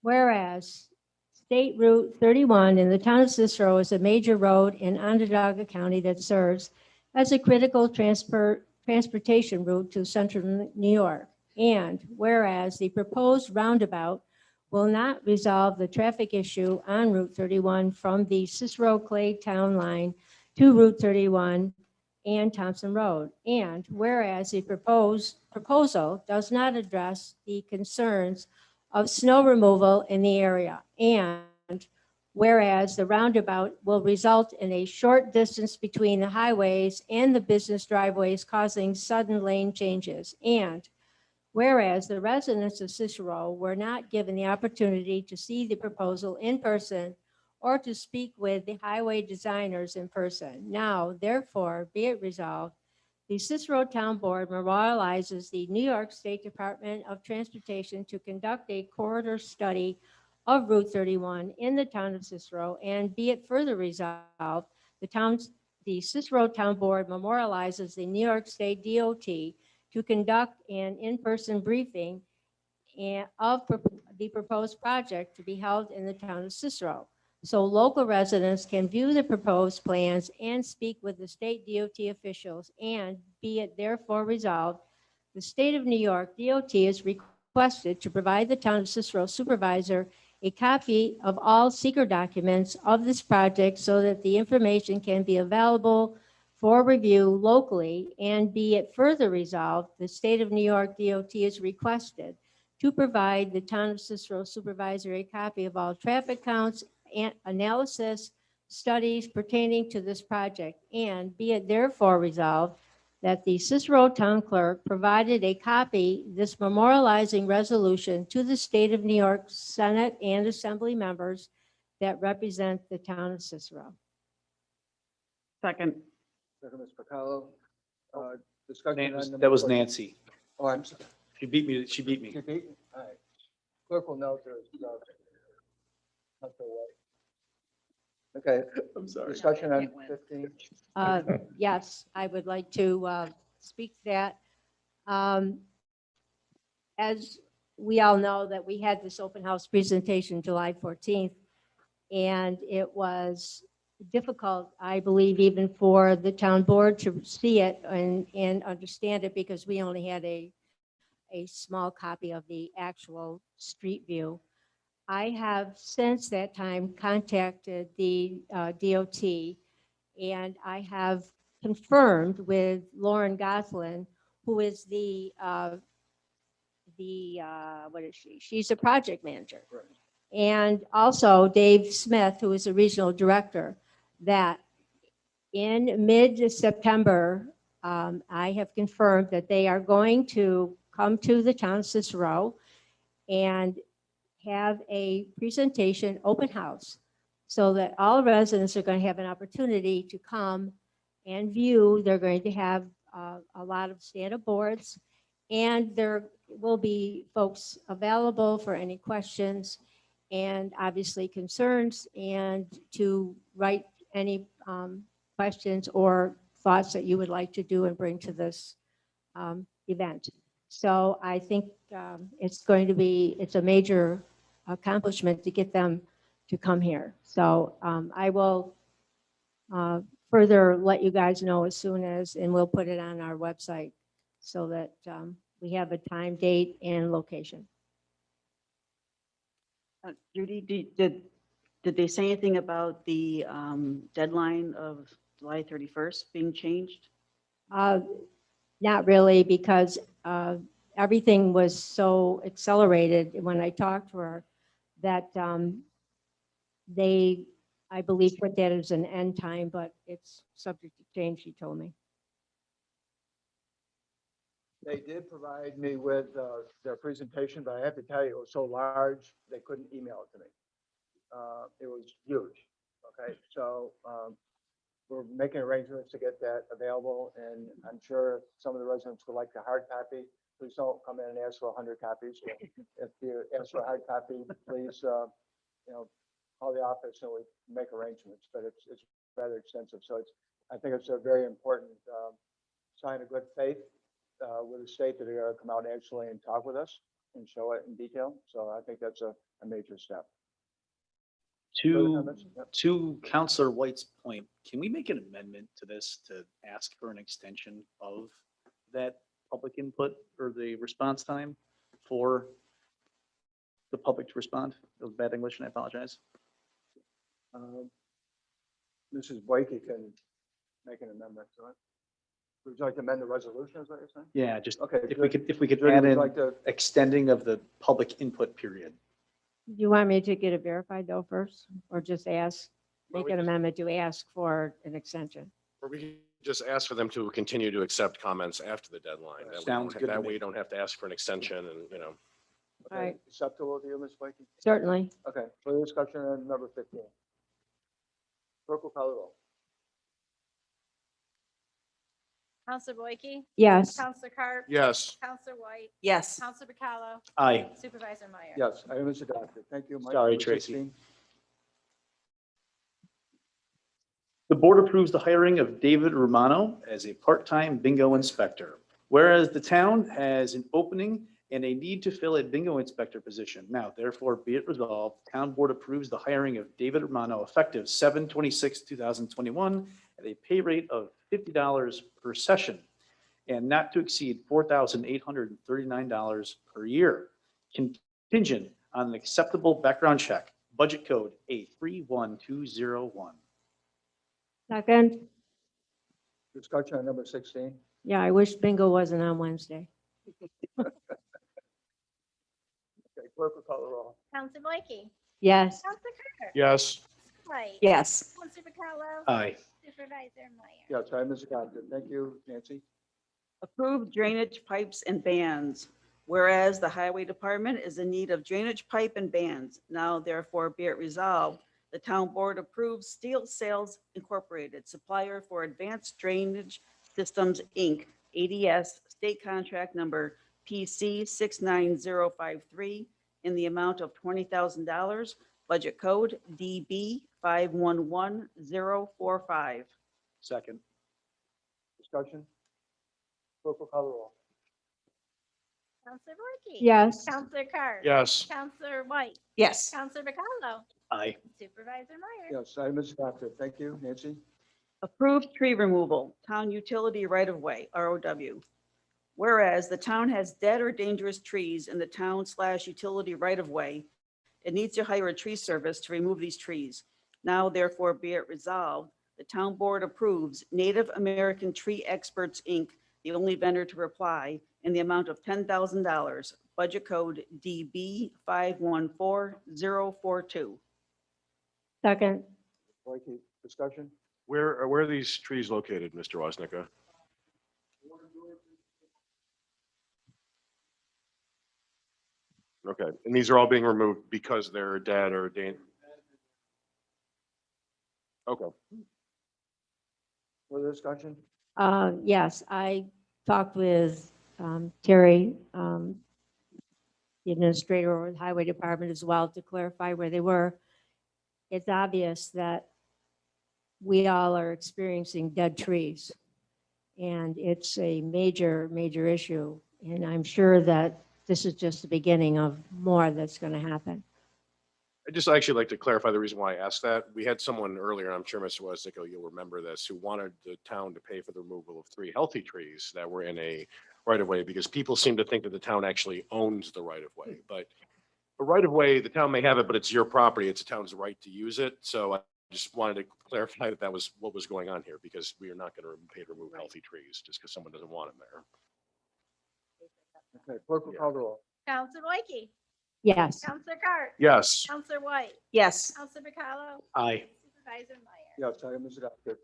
S12: Whereas State Route 31 in the town of Cicero is a major road in Onondaga County that serves as a critical transportation route to central New York. And whereas the proposed roundabout will not resolve the traffic issue on Route 31 from the Cicero Clay Town line to Route 31 and Thompson Road. And whereas the proposal does not address the concerns of snow removal in the area. And whereas the roundabout will result in a short distance between the highways and the business driveways, causing sudden lane changes. And whereas the residents of Cicero were not given the opportunity to see the proposal in person or to speak with the highway designers in person. Now, therefore, be it resolved, the Cicero Town Board memorializes the New York State Department of Transportation to conduct a corridor study of Route 31 in the town of Cicero, and be it further resolved, the Cicero Town Board memorializes the New York State DOT to conduct an in-person briefing of the proposed project to be held in the town of Cicero, so local residents can view the proposed plans and speak with the state DOT officials. And be it therefore resolved, the state of New York DOT is requested to provide the town of Cicero supervisor a copy of all seeker documents of this project so that the information can be available for review locally, and be it further resolved, the State of New York DOT is requested to provide the Town of Cicero Supervisor a copy of all traffic counts and analysis studies pertaining to this project, and be it therefore resolved that the Cicero Town Clerk provided a copy, this memorializing resolution, to the State of New York Senate and Assembly members that represent the Town of Cicero.
S3: Second.
S1: Second, Ms. Pacalo. Discussion on.
S5: That was Nancy.
S1: Oh, I'm sorry.
S5: She beat me. She beat me.
S1: You beat me? All right. Clerk will note there's, not so late. Okay,
S5: I'm sorry.
S1: discussion on 15.
S12: Yes, I would like to speak to that. As we all know, that we had this open house presentation July 14th, and it was difficult, I believe, even for the town board to see it and understand it, because we only had a small copy of the actual street view. I have since that time contacted the DOT, and I have confirmed with Lauren Goslin, who is what is she? She's a project manager.
S1: Right.
S12: And also Dave Smith, who is a regional director, that in mid-September, I have confirmed that they are going to come to the town of Cicero and have a presentation, open house, so that all residents are going to have an opportunity to come and view. They're going to have a lot of stand-up boards, and there will be folks available for any questions and obviously concerns, and to write any questions or thoughts that you would like to do and bring to this event. So I think it's a major accomplishment to get them to come here. So I will further let you guys know as soon as, and we'll put it on our website so that we have a time, date, and location.
S3: Judy, did they say anything about the deadline of July 31st being changed?
S12: Not really, because everything was so accelerated when I talked to her that they, I believe, put that as an end time, but it's subject to change, she told me.
S1: They did provide me with their presentation, but I have to tell you, it was so large, they couldn't email it to me. It was huge. Okay, so we're making arrangements to get that available, and I'm sure some of the residents would like the hard copy. Please don't come in and ask for 100 copies. If you ask for a hard copy, please, call the office and we make arrangements, but it's rather extensive. So I think it's a very important sign of good faith with the state that they're going to come out actually and talk with us and show it in detail. So I think that's a major step.
S5: To Counselor White's point, can we make an amendment to this to ask for an extension of that public input or the response time for the public to respond? It was bad English, and I apologize.
S1: Mrs. Boyke can make an amendment to it. Would you like to amend the resolution, is what you're saying?
S5: Yeah, just
S1: Okay.
S5: if we could
S1: Judy,
S5: add
S1: would you
S5: in
S1: like to-
S5: extending of the public input period.
S12: Do you want me to get it verified though first, or just ask,
S8: Well,
S12: make
S8: we
S12: an
S8: just-
S12: amendment to ask for an extension?
S8: Or we can just ask for them to continue to accept comments after the deadline. That way we
S5: Sounds
S8: don't-
S5: good to
S8: That
S5: me.
S8: way you don't have to ask for an extension and,
S1: Okay,
S12: Right.
S1: acceptable to you, Ms. Boyke?
S12: Certainly.
S1: Okay, further discussion on number 15. Clerk will call the roll.
S9: Counselor Boyke,
S12: Yes.
S9: Counselor Carp,
S8: yes,
S9: Counselor White,
S3: Yes.
S9: Counselor Bacallo,
S5: Aye.
S9: Supervisor Meyer.
S1: Yes, item is adopted. Thank you, Mike.
S5: Sorry,
S1: Number
S5: Tracy.
S1: 16.
S5: The board approves the hiring of David Romano as a part-time bingo inspector. Whereas the town has an opening and a need to fill a bingo inspector position. Now, therefore, be it resolved, town board approves the hiring of David Romano effective 7/26/2021 at a pay rate of $50 per session and not to exceed $4,839 per year, contingent on an acceptable background check, budget code A31201.
S12: Second.
S1: Discussion on number 16.
S12: Yeah, I wish bingo wasn't on Wednesday.
S1: Okay, clerk will call the roll.
S9: Counselor Boyke,
S12: Yes.
S9: Counselor Carter.
S8: Yes.
S9: White.
S3: Yes.
S9: Counselor Bacalo.
S5: Aye.
S9: Supervisor Meyer.
S1: Yes, item is adopted. Thank you, Nancy.
S3: Approved drainage pipes and bans. Whereas the Highway Department is in need of drainage pipe and bans, now therefore be it resolved, the town board approves Steel Sales Incorporated, supplier for Advanced Drainage Systems, Inc., ADS, state contract number PC 69053 in the amount of $20,000, budget code DB 511045.
S5: Second.
S1: Discussion. Clerk will call the roll.
S9: Counselor Boyke.
S12: Yes.
S9: Counselor Carter.
S8: Yes.
S9: Counselor White.
S3: Yes.
S9: Counselor Bacalo.
S5: Aye.
S9: Supervisor Meyer.
S1: Yes, item is adopted. Thank you, Nancy.
S3: Approved tree removal, town utility right-of-way, ROW. Whereas the town has dead or dangerous trees in the town/utility right-of-way, it needs to hire a tree service to remove these trees. Now therefore be it resolved, the town board approves Native American Tree Experts, Inc., the only vendor to reply, in the amount of $10,000, budget code DB 514042.
S12: Second.
S1: Boyke, discussion.
S8: Where are these trees located, Mr. Woznicka? Okay, and these are all being removed because they're dead or Okay,
S1: Further discussion?
S12: Yes, I talked with Terry, the administrator or the highway department as well, to clarify where they were. It's obvious that we all are experiencing dead trees. And it's a major, major issue. And I'm sure that this is just the beginning of more that's going to happen.
S8: I'd just actually like to clarify the reason why I asked that. We had someone earlier, I'm sure Mr. Woznicka, you'll remember this, who wanted the town to pay for the removal of 3 healthy trees that were in a right of way, because people seem to think that the town actually owns the right of way. But a right of way, the town may have it, but it's your property. It's the town's right to use it. So I just wanted to clarify that that was what was going on here, because we are not going to pay to remove healthy trees just because someone doesn't want them there.
S1: Okay, clerk will call the roll.
S9: Counselor Boyke.
S12: Yes.
S9: Counselor Carter.
S8: Yes.
S9: Counselor White.
S3: Yes.
S9: Counselor Bacalo.
S5: Aye.
S9: Supervisor Meyer.
S1: Yes, item is adopted.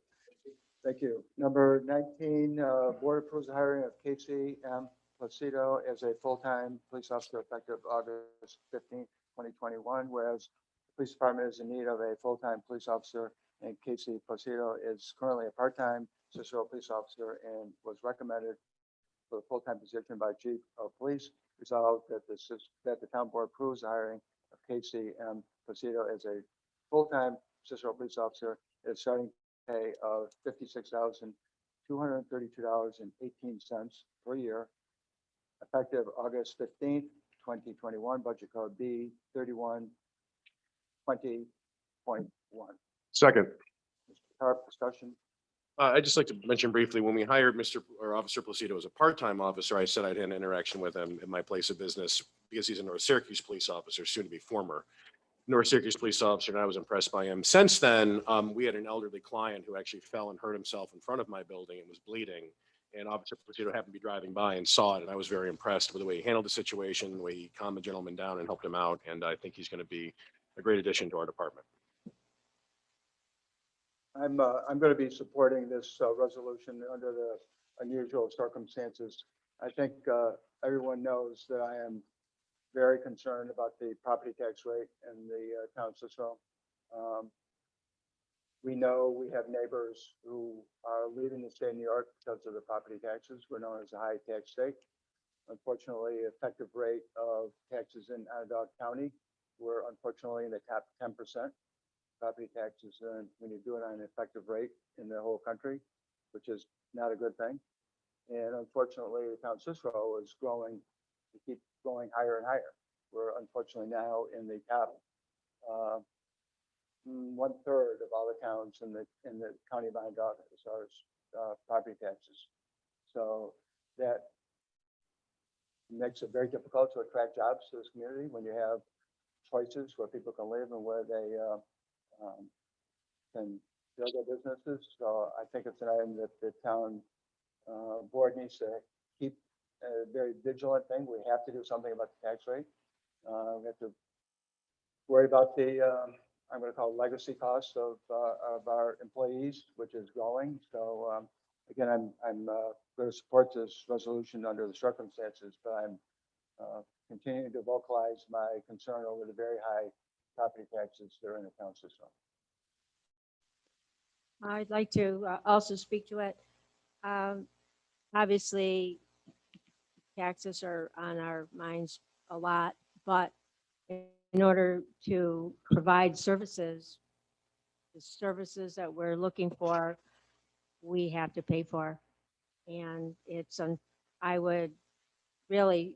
S1: Thank you. Number 19, board approves the hiring of Casey M. Placido as a full-time police officer effective August 15, 2021, whereas the police department is in need of a full-time police officer, and Casey Placido is currently a part-time Cicero police officer and was recommended for the full-time position by Chief of Police. Resolved that the town board approves the hiring of Casey M. Placido as a full-time Cicero police officer at a starting pay of $56,232.18 per year, effective August 15th, 2021, budget code B 3120.1.
S8: Second.
S1: Mr. Carp, discussion.
S8: I'd just like to mention briefly, when we hired Officer Placido as a part-time officer, I said I'd had an interaction with him in my place of business because he's a North Syracuse police officer, soon to be former North Syracuse police officer, and I was impressed by him. Since then, we had an elderly client who actually fell and hurt himself in front of my building and was bleeding. And Officer Placido happened to be driving by and saw it, and I was very impressed with the way he handled the situation, the way he calmed the gentleman down and helped him out. And I think he's going to be a great addition to our department.
S1: I'm going to be supporting this resolution under the unusual circumstances. I think everyone knows that I am very concerned about the property tax rate in the town of Cicero. We know we have neighbors who are leaving the state of New York because of the property taxes. We're known as a high tax state. Unfortunately, effective rate of taxes in Onodeca County, we're unfortunately in the top 10%. Property taxes when you do it on an effective rate in the whole country, which is not a good thing. And unfortunately, the town of Cicero is growing, to keep going higher and higher. We're unfortunately now in the top 1/3 of all the towns in the county of Onodeca as far as property taxes. So that makes it very difficult to attract jobs to this community when you have choices where people can live and where they can build their businesses. So I think it's an item that the town board needs to keep a very vigilant thing. We have to do something about the tax rate. We have to worry about the, I'm going to call it legacy costs of our employees, which is growing. So again, I'm going to support this resolution under the circumstances, but I'm continuing to vocalize my concern over the very high property taxes that are in the town system.
S12: I'd like to also speak to it. Obviously, taxes are on our minds a lot, but in order to provide services, the services that we're looking for, we have to pay for. And I would really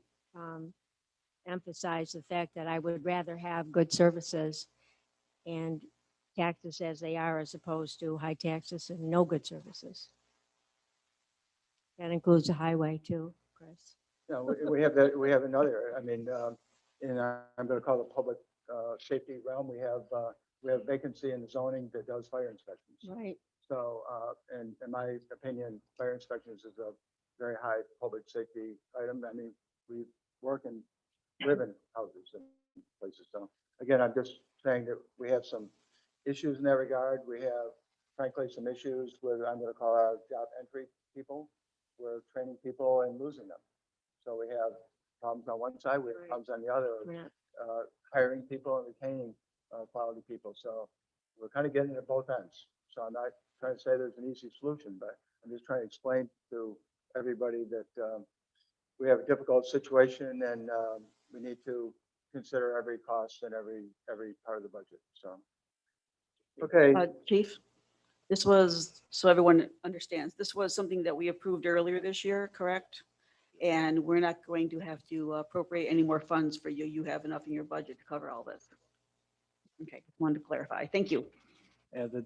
S12: emphasize the fact that I would rather have good services and taxes as they are, as opposed to high taxes and no good services. That includes the highway too, Chris.
S1: No, we have that, we have another, I mean, in our, I'm going to call it public safety realm, we have vacancy in the zoning that does fire inspections.
S12: Right.
S1: So, and in my opinion, fire inspections is a very high public safety item. I mean, we work and live in houses and places. So again, I'm just saying that we have some issues in that regard. We have frankly some issues with, I'm going to call our job entry people. We're training people and losing them. So we have problems on one side, we have problems on the other, hiring people and retaining quality people. So we're kind of getting at both ends. So I'm not trying to say there's an easy solution, but I'm just trying to explain to everybody that we have a difficult situation and we need to consider every cost and every part of the budget. So, okay.
S3: Chief, this was, so everyone understands, this was something that we approved earlier this year, correct? And we're not going to have to appropriate any more funds for you. You have enough in your budget to cover all this. Okay, wanted to clarify. Thank you.
S1: Okay.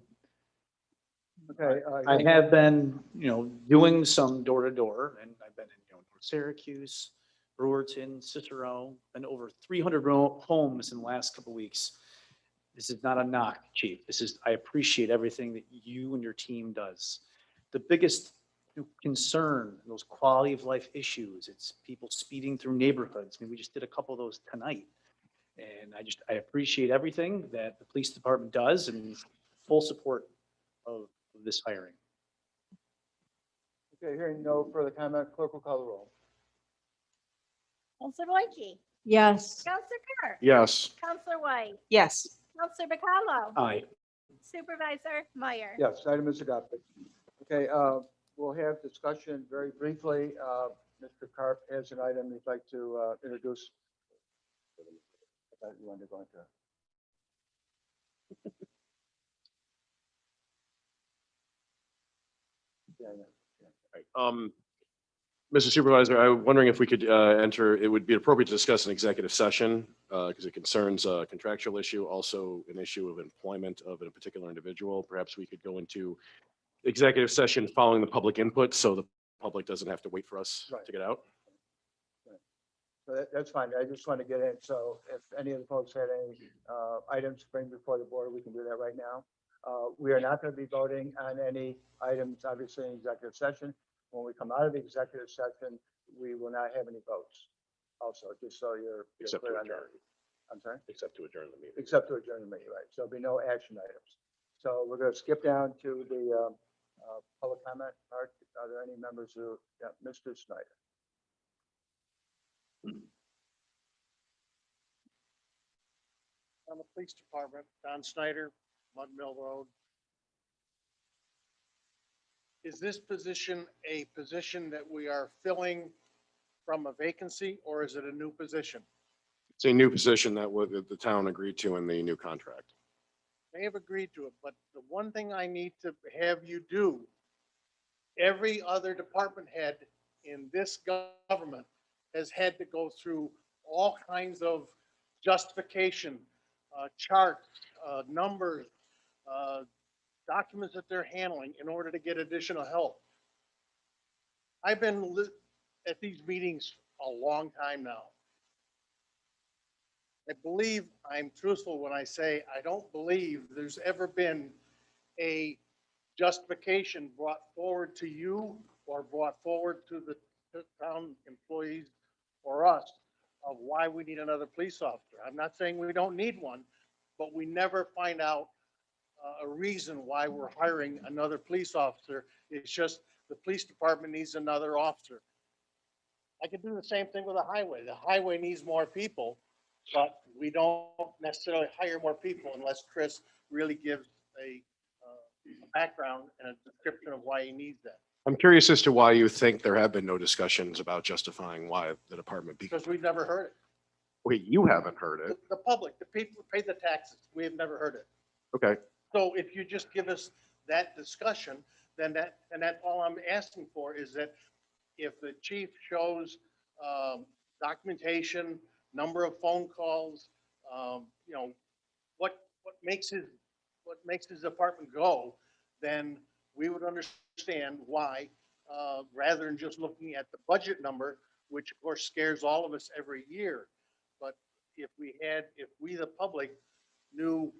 S5: I have been, doing some door to door, and I've been in, North Syracuse, Brewerton, Cicero, and over 300 homes in the last couple of weeks. This is not a knock, Chief. I appreciate everything that you and your team does. The biggest concern, those quality of life issues, it's people speeding through neighborhoods. I mean, we just did a couple of those tonight. And I appreciate everything that the police department does and full support of this hiring.
S1: Okay, hearing no further comment, clerk will call the roll.
S9: Counselor Boyke,
S12: Yes.
S9: Counselor Kerr,
S8: Yes.
S9: Counselor White,
S3: Yes.
S9: Counselor Bacallo,
S5: Aye.
S9: Supervisor Meyer.
S1: Yes, item is adopted. Okay, we'll have discussion very briefly. Mr. Karp has an item he'd like to introduce. I thought you wanted to go into.
S8: Mr. Supervisor, I'm wondering if we could enter, it would be appropriate to discuss an executive session because it concerns a contractual issue, also an issue of employment of a particular individual. Perhaps we could go into executive session following the public input so the public doesn't have to wait for us to get out.
S1: So that's fine. I just want to get in. So if any of the folks had any items to bring before the board, we can do that right now. We are not going to be voting on any items, obviously, in executive session. When we come out of the executive session, we will not have any votes. Also, just so you're clear on that. I'm sorry?
S8: Except to adjourn the meeting.
S1: Except to adjourn the meeting, right? So there'll be no action items. So we're going to skip down to the public comment part. Are there any members who, yeah, Mr. Snyder?
S13: On the police department, Don Snyder, Mud Mill Road. Is this position a position that we are filling from a vacancy, or is it a new position?
S8: It's a new position that the town agreed to in the new contract.
S13: They have agreed to it, but the one thing I need to have you do, every other department head in this government has had to go through all kinds of justification, charts, numbers, documents that they're handling in order to get additional help. I've been at these meetings a long time now. I believe I'm truthful when I say I don't believe there's ever been a justification brought forward to you or brought forward to the town employees or us of why we need another police officer. I'm not saying we don't need one, but we never find out a reason why we're hiring another police officer. It's just the police department needs another officer. I could do the same thing with the highway. The highway needs more people, but we don't necessarily hire more people unless Chris really gives a background and a description of why he needs that.
S8: I'm curious as to why you think there have been no discussions about justifying why the department.
S13: Because we've never heard it.
S8: Wait, you haven't heard it?
S13: The public, the people who pay the taxes, we have never heard it.
S8: Okay.
S13: So if you just give us that discussion, then that's all I'm asking for is that if the chief shows documentation, number of phone calls, what makes his department go, then we would understand why, rather than just looking at the budget number, which of course scares all of us every year. But if we, the public, knew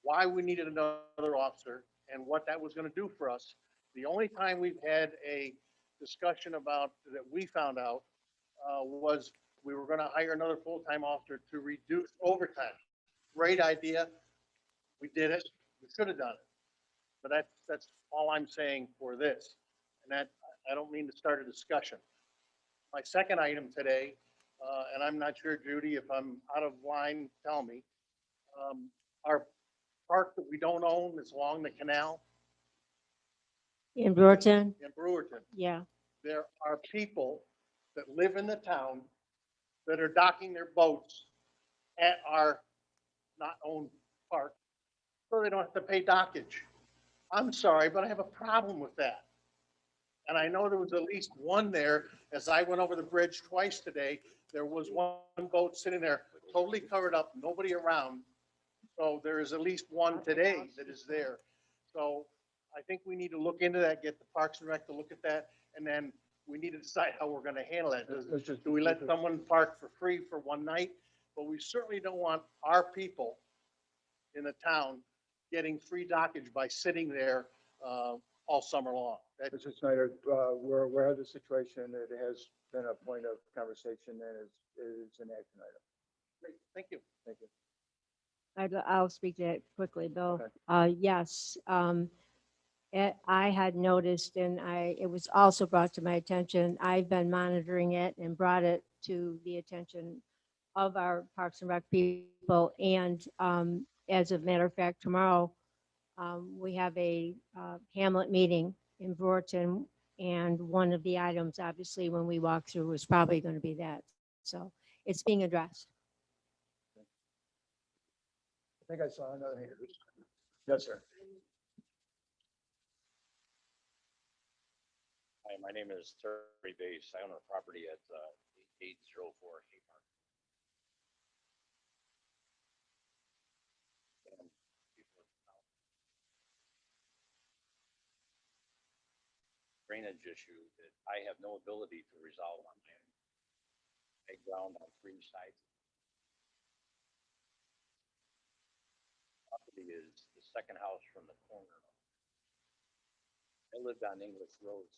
S13: why we needed another officer and what that was going to do for us, the only time we've had a discussion about that we found out was we were going to hire another full-time officer to reduce overtime. Great idea. We did it. We should have done it. But that's all I'm saying for this. And that I don't mean to start a discussion. My second item today, and I'm not sure, Judy, if I'm out of line, tell me. Our park that we don't own is along the canal
S12: In Brewerton?
S13: in Brewerton.
S12: Yeah.
S13: There are people that live in the town that are docking their boats at our not owned park, so they don't have to pay dockage. I'm sorry, but I have a problem with that. And I know there was at least one there, as I went over the bridge twice today, there was one boat sitting there totally covered up, nobody around. So there is at least one today that is there. So I think we need to look into that, get the Parks and Rec to look at that, and then we need to decide how we're gonna handle that. Do we let someone park for free for one night? But we certainly don't want our people in the town getting free dockage by sitting there all summer long.
S1: Mr. Snyder, we're aware of the situation. It has been a point of conversation and is an action item.
S13: Great, thank you.
S1: Thank you.
S12: I'll speak to it quickly, Bill.
S1: Okay.
S12: Yes, I had noticed, and it was also brought to my attention. I've been monitoring it and brought it to the attention of our Parks and Rec people. And as a matter of fact, tomorrow we have a Hamlet meeting in Brewerton, and one of the items, obviously, when we walk through, is probably going to be that. So it's being addressed.
S1: I think I saw another hand. Yes, sir.
S14: Hi, my name is Terry Bass. I own a property at 804 Haymarket. Drainage issue that I have no ability to resolve on my own. I ground on 3 sides. Property is the second house from the corner. I lived on English Road.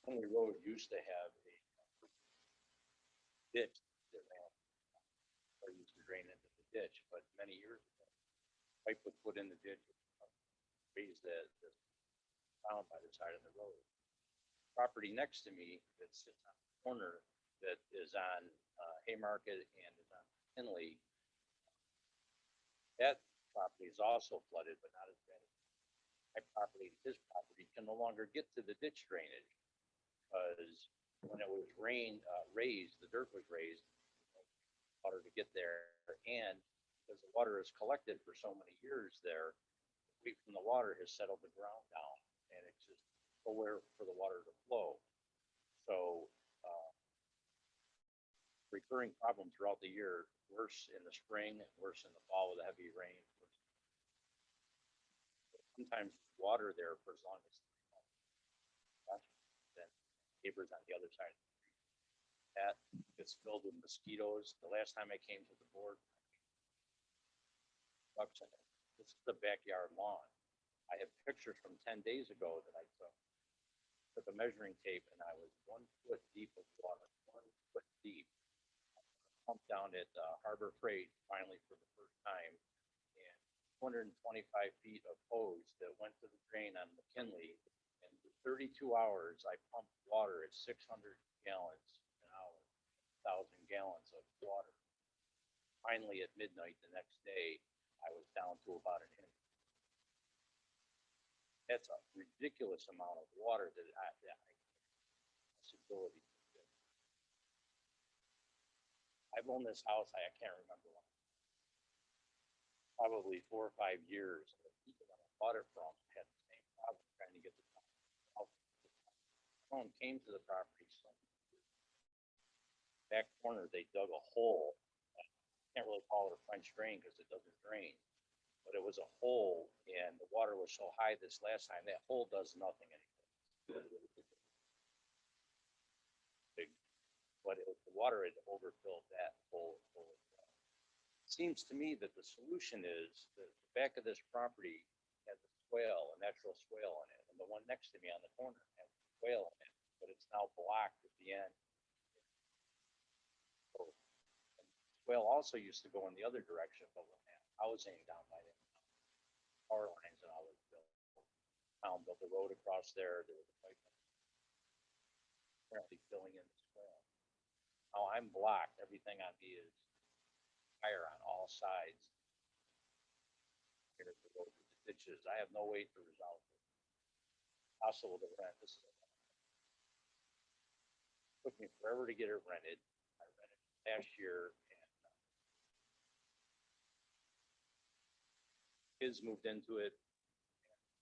S14: Henry Road used to have a ditch that ran, or used to drain into the ditch, but many years ago, pipe was put in the ditch, raised the ground by the side of the road. Property next to me that sits on the corner that is on Haymarket and is on Henley. That property is also flooded, but not as bad as my property. His property can no longer get to the ditch drainage because when it was raised, the dirt was raised, water to get there, and because the water is collected for so many years there, the weight from the water has settled the ground down, and it's just nowhere for the water to flow. So recurring problem throughout the year, worse in the spring, worse in the fall with the heavy rain. Sometimes water there for as long as 3 months. Then neighbors on the other side of the street. That gets filled with mosquitoes. The last time I came to the board, ducks in it. This is the backyard lawn. I have pictures from 10 days ago that I took a measuring tape and I was 1 foot deep of water, 1 foot deep. Pumped down at Harbor Freight finally for the first time, and 225 feet of hose that went to the drain on McKinley. And for 32 hours, I pumped water at 600 gallons an hour, 1,000 gallons of water. Finally, at midnight the next day, I was down to about an inch. That's a ridiculous amount of water that I possibility. I've owned this house, I can't remember when, probably 4 or 5 years. The people that I bought it from had the same problem trying to get the house. Someone came to the property, so back corner, they dug a hole. Can't really call it a French drain because it doesn't drain, but it was a hole and the water was so high this last time, that hole does nothing anymore. But the water had overfilled that hole. Seems to me that the solution is the back of this property has a swale, a natural swale in it, and the one next to me on the corner has a swale in it, but it's now blocked at the end. So, and the swale also used to go in the other direction, but when that housing down by the power lines and all was built, town built the road across there. There was a pipe apparently filling in the swale. Now I'm blocked. Everything on me is fire on all sides. Here's the road, the ditches. I have no way to resolve it. Possible to rent. This is took me forever to get it rented. I rented it last year, and kids moved into it.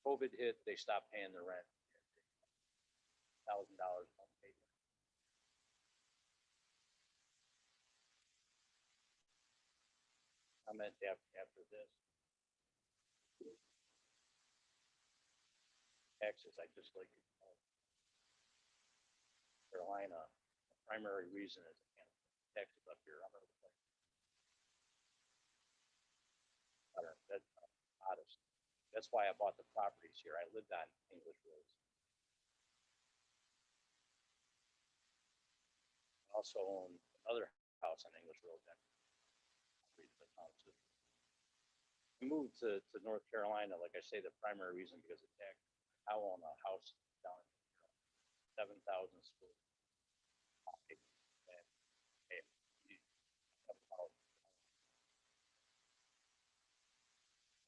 S14: COVID hit. They stopped paying the rent. $1,000 unpaid. Comment after this. Texas, I just like to know. Carolina, the primary reason is I can't Texas up here. I'm gonna play. That's modest. That's why I bought the properties here. I lived on English Roads. I also own another house on English Road. I moved to North Carolina, like I say, the primary reason because of tax. I own a house down 7,000 square.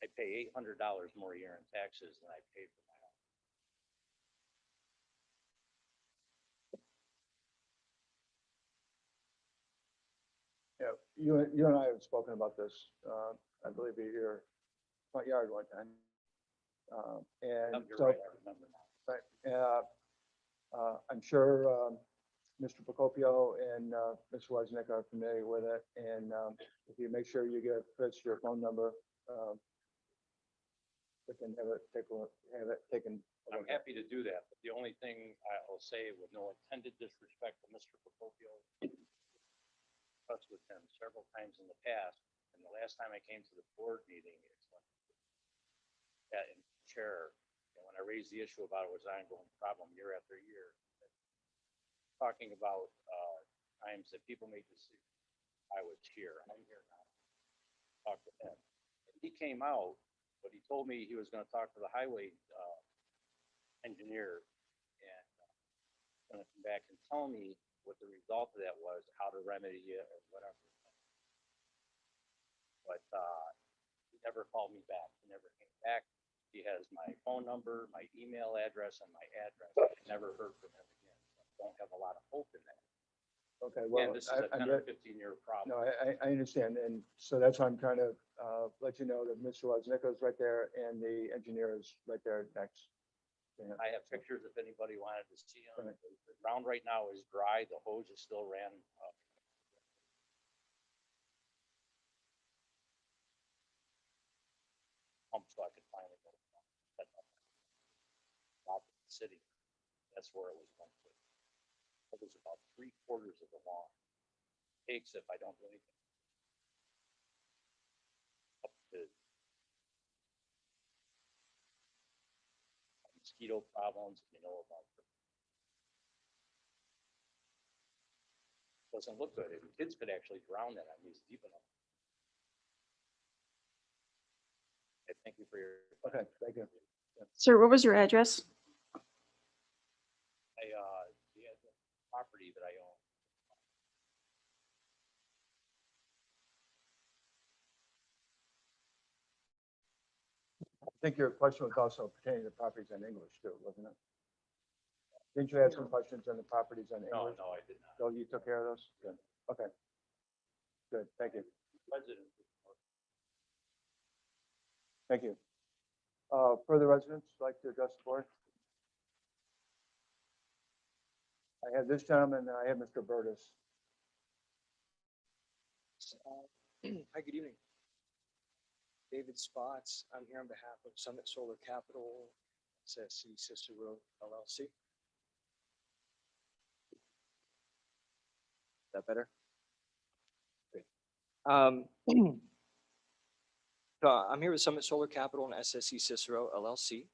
S14: I pay $800 more a year in taxes than I paid for my house.
S1: Yeah, you and I have spoken about this, I believe at your front yard one time. And
S14: You're
S1: so,
S14: right, I remember now.
S1: right, I'm sure Mr. Procopio and Mr. Wozniak are familiar with it. And if you make sure you give Chris your phone number, we can have it taken.
S14: I'm happy to do that, but the only thing I'll say with no intended disrespect to Mr. Procopio, with him several times in the past, and the last time I came to the board meeting, it's when in chair, and when I raised the issue about it was an ongoing problem year after year, talking about times that people made decisions. I was here. I'm here now. Talk to him. And he came out, but he told me he was going to talk to the highway engineer and going to come back and tell me what the result of that was, how to remedy it or whatever. But he never called me back. He never came back. He has my phone number, my email address, and my address. I never heard from him again. So I don't have a lot of hope in that.
S1: Okay, well,
S14: Again, this is a 10 or 15-year problem.
S1: No, I understand. And so that's why I'm trying to let you know that Mr. Wozniak is right there and the engineer is right there next. Yeah.
S14: I have pictures if anybody wanted to see them.
S1: Right.
S14: The ground right now is dry. The hose is still ran up. Pump so I could finally go. Out in the city. That's where it was going to. It was about 3/4 of the lawn. Takes if I don't do anything. Up to mosquito problems, you know about. Doesn't look good. Kids could actually drown in it. It's deep enough. Okay, thank you for your.
S1: Okay, thank you.
S3: Sir, what was your address?
S14: The property that I own.
S1: I think your question was also pertaining to properties in English too, wasn't it? Didn't you have some questions on the properties in
S14: No,
S1: English?
S14: no, I did not.
S1: So you took care of those? Good. Okay. Good, thank you.
S14: President.
S1: Thank you. Further residents like to address the board? I have this gentleman and I have Mr. Burtis.
S15: Hi, good evening. David Spots. I'm here on behalf of Summit Solar Capital, SSC Cicero LLC. Is that better? Great. So I'm here with Summit Solar Capital and SSC Cicero LLC.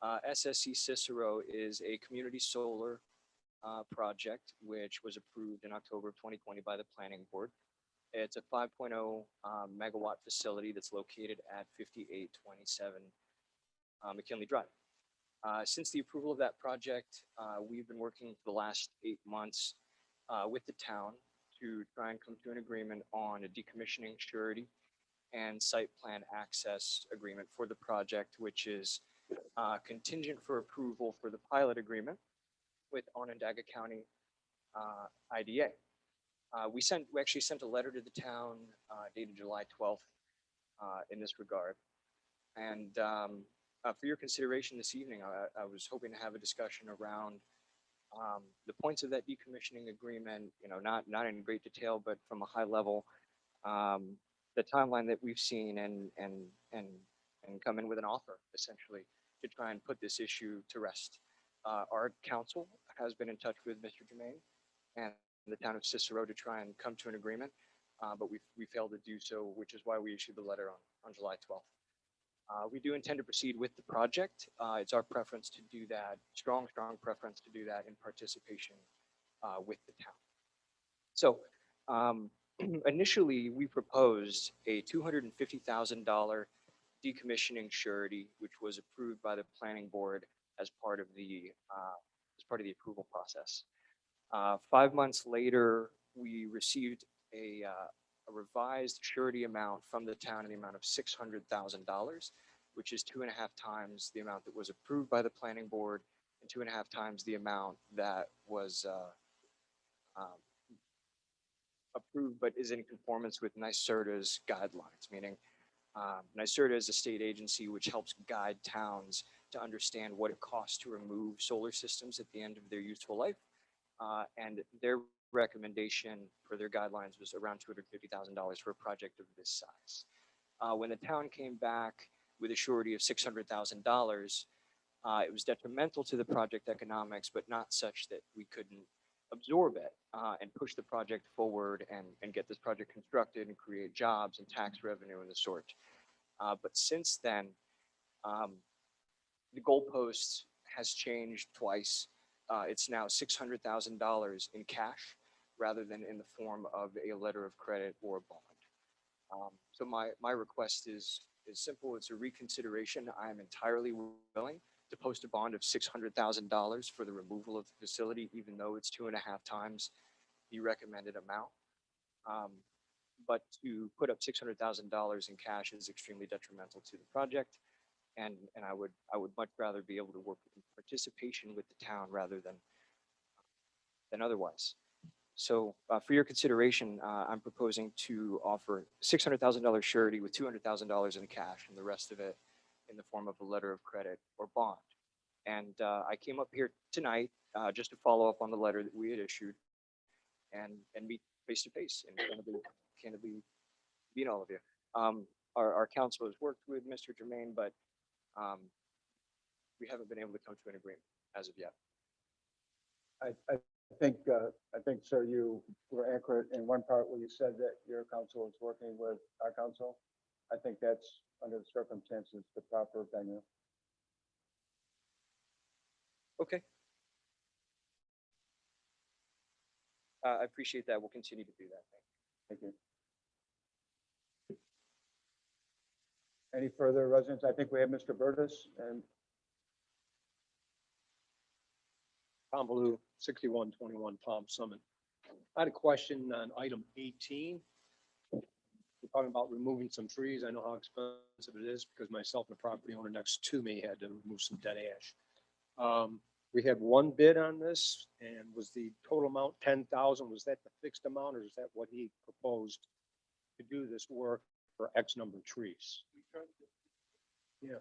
S15: SSC Cicero is a community solar project which was approved in October of 2020 by the Planning Board. It's a 5.0 megawatt facility that's located at 5827 McKinley Drive. Since the approval of that project, we've been working for the last 8 months with the town to try and come to an agreement on a decommissioning surety and site plan access agreement for the project, which is contingent for approval for the pilot agreement with Onodeca County IDA. We actually sent a letter to the town dated July 12th in this regard. And for your consideration this evening, I was hoping to have a discussion around the points of that decommissioning agreement, not in great detail, but from a high level, the timeline that we've seen and come in with an offer essentially to try and put this issue to rest. Our council has been in touch with Mr. Jermaine and the town of Cicero to try and come to an agreement, but we failed to do so, which is why we issued the letter on July 12th. We do intend to proceed with the project. It's our preference to do that, strong preference to do that in participation with the town. So initially, we proposed a $250,000 decommissioning surety, which was approved by the planning board as part of the approval process. 5 months later, we received a revised surety amount from the town in the amount of $600,000, which is 2.5 times the amount that was approved by the planning board and 2.5 times the amount that was approved but is in conformance with NYSERDA's guidelines, meaning NYSERDA is a state agency which helps guide towns to understand what it costs to remove solar systems at the end of their useful life. And their recommendation for their guidelines was around $250,000 for a project of this size. When the town came back with a surety of $600,000, it was detrimental to the project economics, but not such that we couldn't absorb it and push the project forward and get this project constructed and create jobs and tax revenue and the sort. But since then, the goalpost has changed twice. It's now $600,000 in cash rather than in the form of a letter of credit or a bond. So my request is simple. It's a reconsideration. I am entirely willing to post a bond of $600,000 for the removal of the facility, even though it's 2.5 times the recommended amount. But to put up $600,000 in cash is extremely detrimental to the project. And I would much rather be able to work in participation with the town rather than otherwise. So for your consideration, I'm proposing to offer $600,000 surety with $200,000 in cash and the rest of it in the form of a letter of credit or bond. And I came up here tonight just to follow up on the letter that we had issued and meet face to face and candidly meet all of you. Our council has worked with Mr. Jermaine, but we haven't been able to come to an agreement as of yet.
S1: I think, sir, you were accurate in one part where you said that your council is working with our council. I think that's, under the circumstances, the proper venue.
S15: Okay. I appreciate that. We'll continue to do that.
S1: Thank you. Any further residents? I think we have Mr. Burtis and
S16: Tom Baloo, 6121 Palm Summit. I had a question on item 18. We're talking about removing some trees. I know how expensive it is because myself and the property owner next to me had to remove some dead ash. We had one bid on this, and was the total amount 10,000? Was that the fixed amount, or is that what he proposed to do this work for X number of trees? Yeah.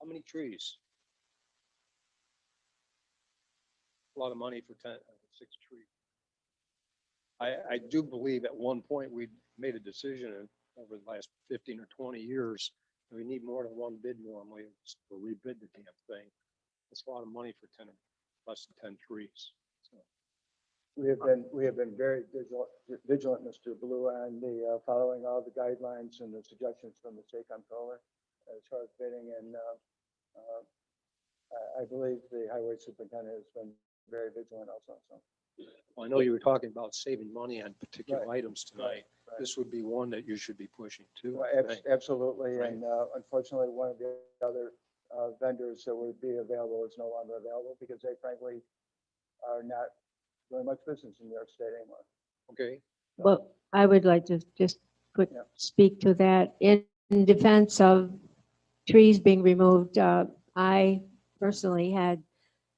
S16: How many trees? A lot of money for 6 trees. I do believe at one point we made a decision over the last 15 or 20 years, that we need more than one bid normally, to rebid the damn thing. It's a lot of money for 10, less than 10 trees. So,
S1: we have been very vigilant, Mr. Blue, on the following all the guidelines and the suggestions from the state comptroller as far as bidding, and I believe the highway superintendent has been very vigilant also. So.
S16: well, I know you were talking about saving money on particular
S1: Right.
S16: items tonight.
S1: Right.
S16: This would be one that you should be pushing too.
S1: Well,
S16: I think.
S1: absolutely,
S16: Right.
S1: and unfortunately, one of the other vendors that would be available is no longer available because they frankly are not doing much business in New York State anymore.
S16: Okay.
S12: Well, I would like to just quick
S1: Yeah.
S12: speak to that. In defense of trees being removed, I personally had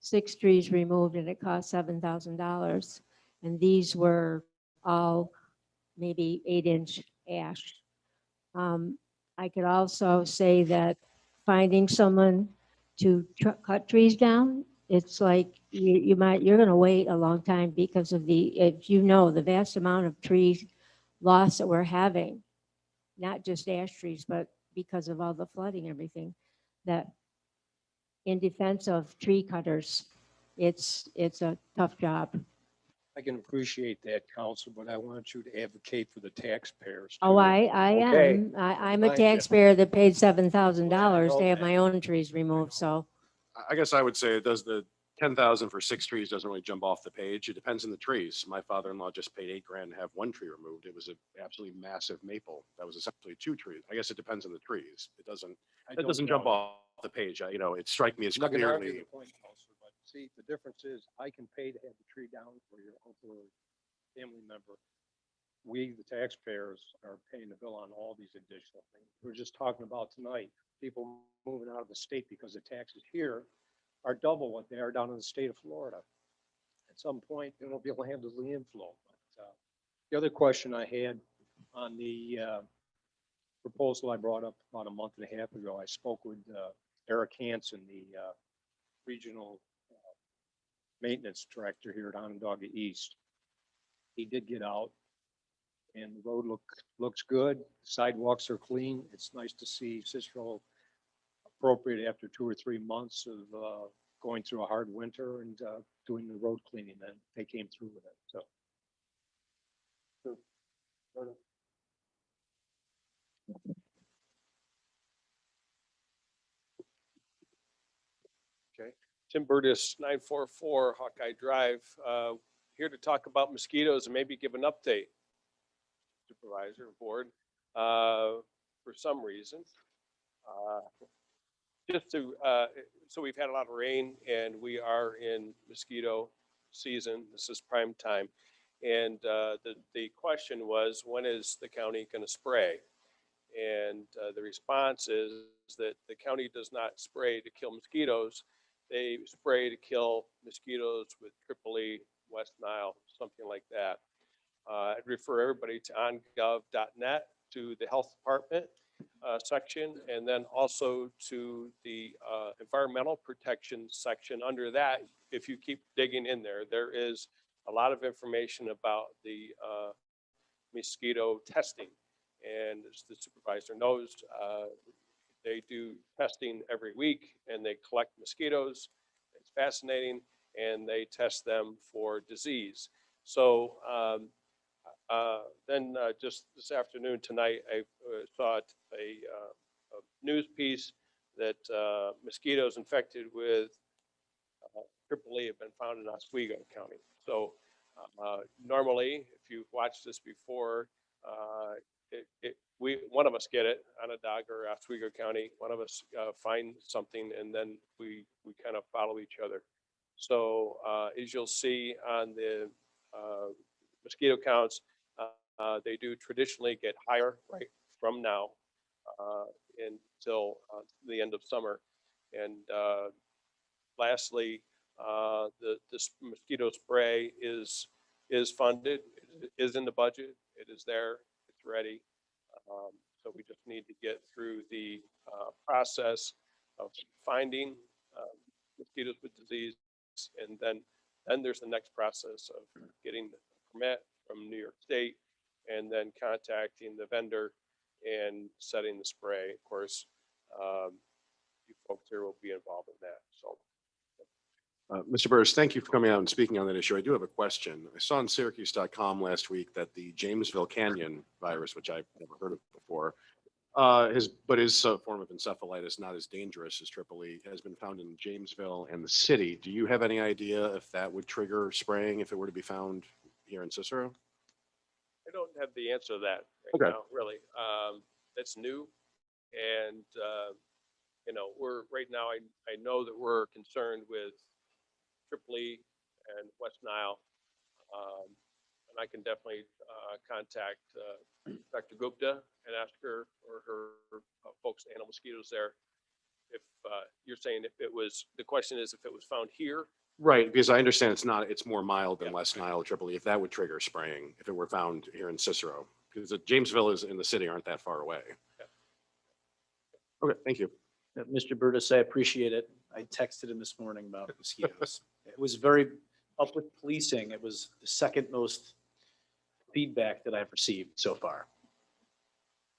S12: 6 trees removed and it cost $7,000. And these were all maybe 8-inch ash. I could also say that finding someone to cut trees down, it's like you're going to wait a long time because of the vast amount of tree loss that we're having, not just ash trees, but because of all the flooding and everything, that in defense of tree cutters, it's a tough job.
S16: I can appreciate that, Council, but I want you to advocate for the taxpayers.
S12: Oh,
S16: too.
S12: I
S16: Okay.
S12: am. I'm a
S16: Thank you.
S12: taxpayer that paid $7,000
S16: know
S12: to have
S16: that.
S12: my own trees removed, so.
S8: I guess I would say it does the 10,000 for 6 trees doesn't really jump off the page. It depends on the trees. My father-in-law just paid $8,000 to have 1 tree removed. It was an absolutely massive maple. That was essentially 2 trees. I guess it depends on the trees. It doesn't jump off the page. It strike me as
S16: I'm not gonna argue
S8: clearly.
S16: the point, Counselor, but see, the difference is I can pay to have the tree down for your uncle or family member. We, the taxpayers, are paying the bill on all these additional things. We're just talking about tonight, people moving out of the state because the taxes here are double what they are down in the state of Florida. At some point, they won't be able to handle the inflow. But, the other question I had on the proposal I brought up about a month and a half ago, I spoke with Eric Hansen, the regional maintenance director here at Onondaga East. He did get out and the road looks good. Sidewalks are clean. It's nice to see Cicero appropriate after 2 or 3 months of going through a hard winter and doing the road cleaning. Then they came through with it. So.
S4: Okay. Tim Burtis, 944 Hawkeye Drive, here to talk about mosquitoes and maybe give an update, Supervisor, Board, for some reason. So we've had a lot of rain and we are in mosquito season. This is prime time. And the question was, when is the county going to spray? And the response is that the county does not spray to kill mosquitoes. They spray to kill mosquitoes with Tripoli, West Nile, something like that. I'd refer everybody to ongov.net, to the health department section, and then also to the environmental protection section. Under that, if you keep digging in there, there is a lot of information about the mosquito testing. And as the supervisor knows, they do testing every week and they collect mosquitoes. It's fascinating, and they test them for disease. So Then just this afternoon, tonight, I saw a news piece that mosquitoes infected with triple E have been found in Oswego County. So normally, if you've watched this before, one of us get it, Onondaga or Oswego County, one of us find something, and then we kind of follow each other. So as you'll see on the mosquito counts, they do traditionally get higher right from now until the end of summer. And lastly, this mosquito spray is funded, is in the budget, it is there, it's ready. So we just need to get through the process of finding mosquitoes with disease, and then there's the next process of getting the permit from New York State, and then contacting the vendor and setting the spray. Of course, you folks here will be involved in that. So.
S8: Mr. Burris, thank you for coming out and speaking on that issue. I do have a question. I saw on Syracuse.com last week that the Jamesville Canyon virus, which I've never heard of before, but is a form of encephalitis, not as dangerous as triple E, has been found in Jamesville and the city. Do you have any idea if that would trigger spraying if it were to be found here in Cicero?
S4: I don't have the answer to that
S8: Okay.
S4: right now, really. That's new. And, we're right now, I know that we're concerned with Triple E and West Nile. And I can definitely contact Dr. Gupta and ask her or her folks, animal mosquitoes there. If you're saying if it was, the question is if it was found here.
S8: Right, because I understand it's more mild than West Nile triple E, if that would trigger spraying, if it were found here in Cicero, because Jamesville is in the city aren't that far away.
S4: Yeah.
S8: Okay, thank you.
S5: Mr. Burtis, I appreciate it. I texted him this morning about mosquitoes. It was very up with policing. It was the second most feedback that I've received so far.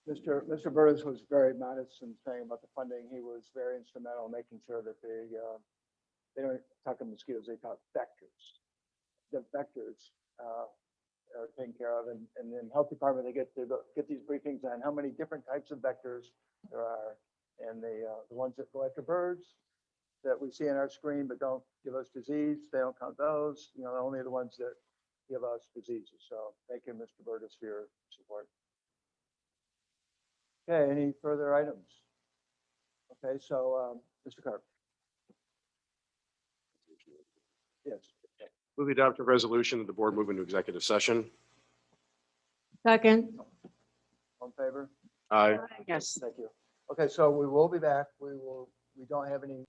S1: Mr. Burris was very modest in saying about the funding. He was very instrumental in making sure that they don't talk about mosquitoes, they talk vectors. The vectors are taken care of, and in health department, they get these briefings on how many different types of vectors there are. And the ones that go after birds that we see on our screen but don't give us disease, they don't count those. Only the ones that give us diseases. So thank you, Mr. Burtis, for your support. Okay, any further items? Okay, so Mr. Carp. Yes.
S8: Move the adopted resolution of the board move into executive session.
S12: Second.
S1: All in favor?
S8: Aye.
S12: Yes.
S1: Thank you. Okay, so we will be back. We don't have any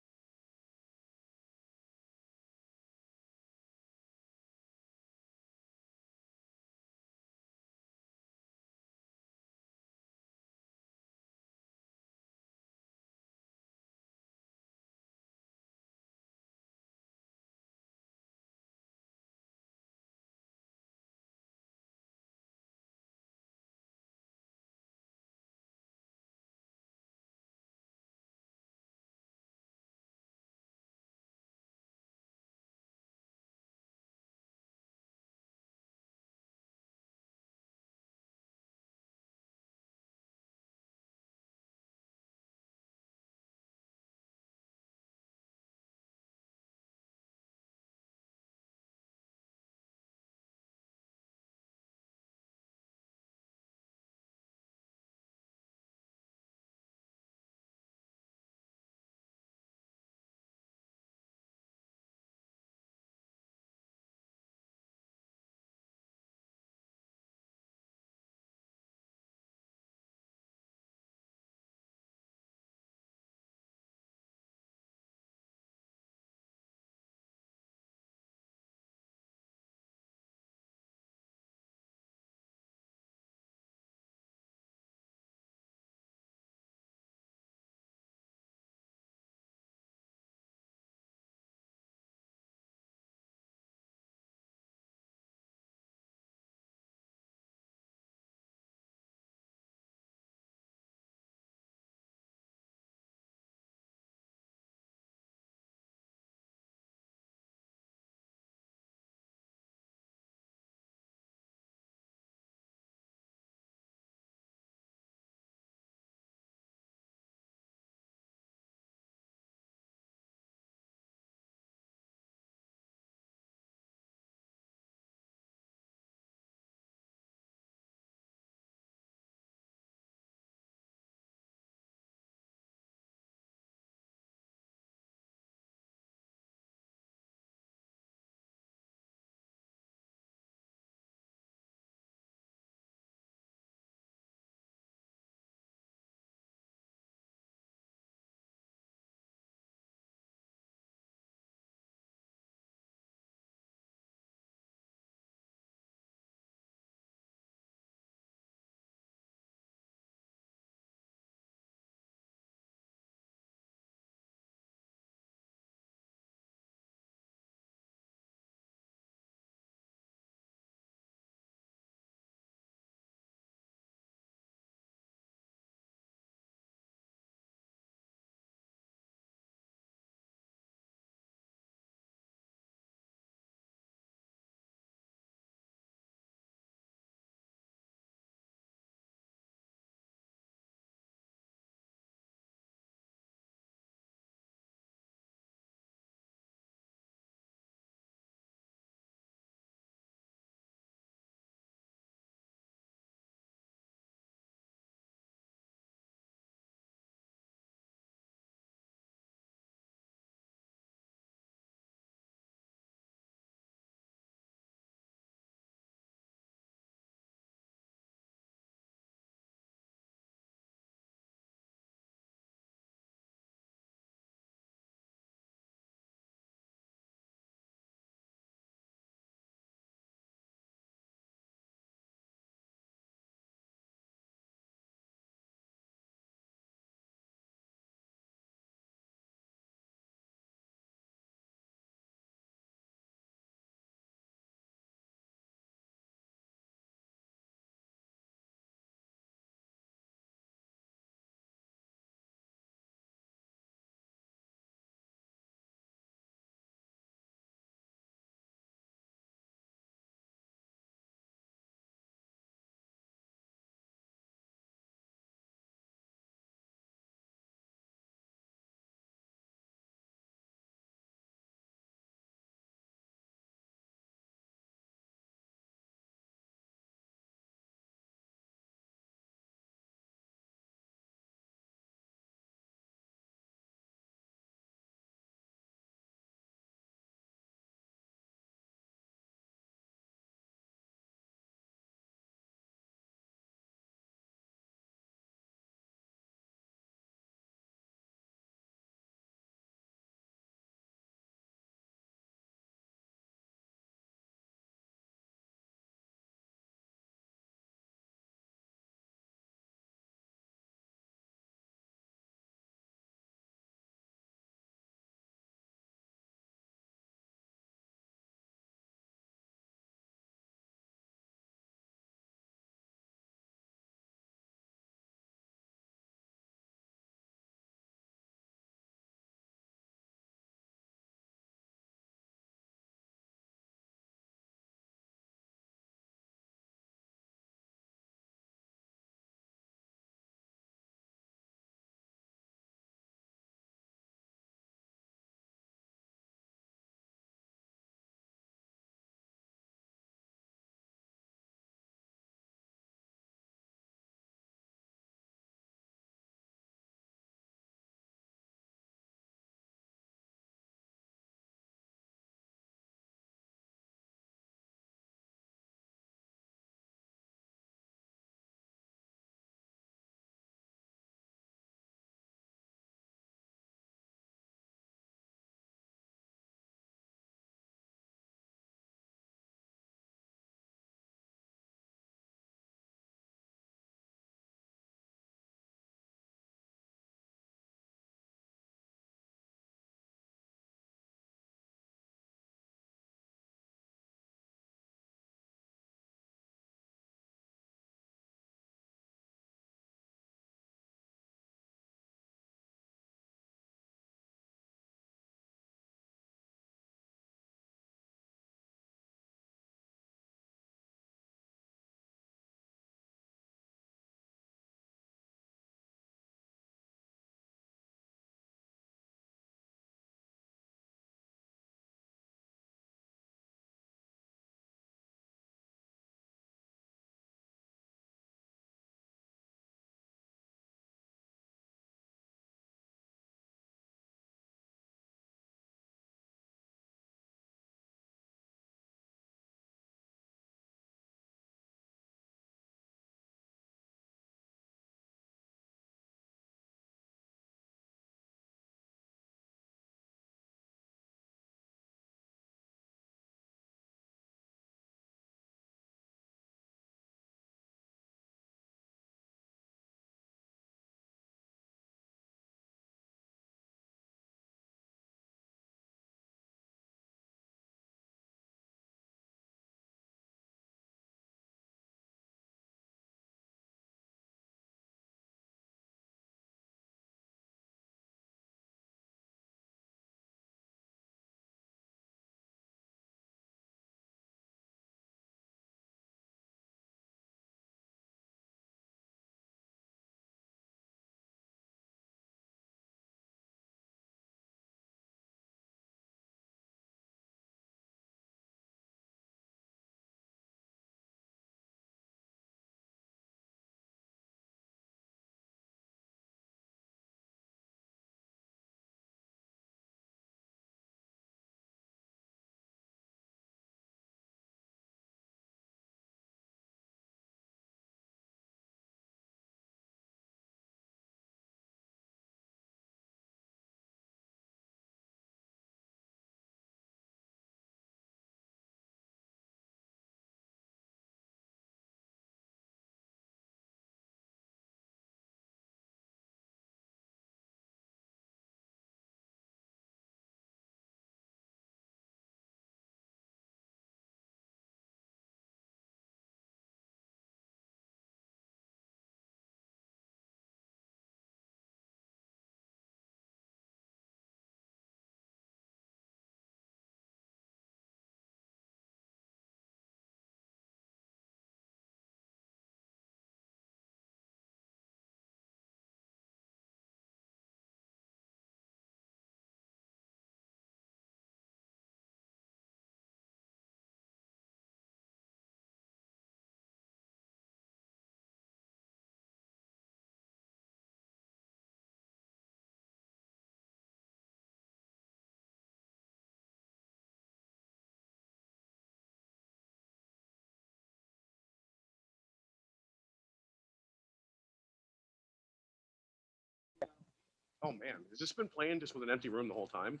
S8: Oh, man, has this been playing just with an empty room the whole time?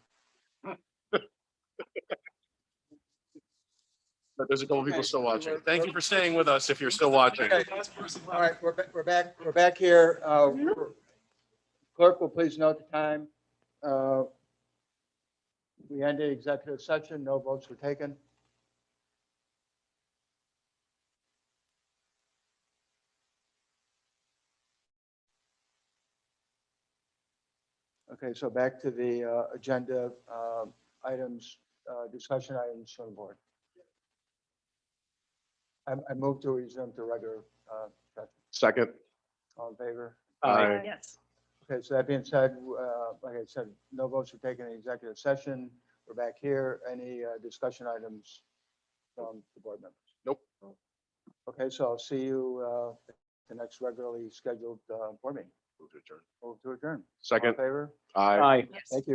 S8: But there's a couple people still watching. Thank you for staying with us if you're still watching.
S1: All right, we're back here. Clerk will please note the time. We ended executive session, no votes were taken. Okay, so back to the agenda items, discussion items from the board. I move to resume to regular session.
S8: Second.
S1: All in favor?
S8: Aye.
S10: Yes.
S1: Okay, so that being said, like I said, no votes were taken in executive session. We're back here. Any discussion items from the board members?
S8: Nope.
S1: Okay, so I'll see you the next regularly scheduled board meeting.
S8: Move to adjourn.
S1: Move to adjourn. All in
S8: Second.
S1: favor?
S8: Aye.
S5: Aye.
S1: Thank you.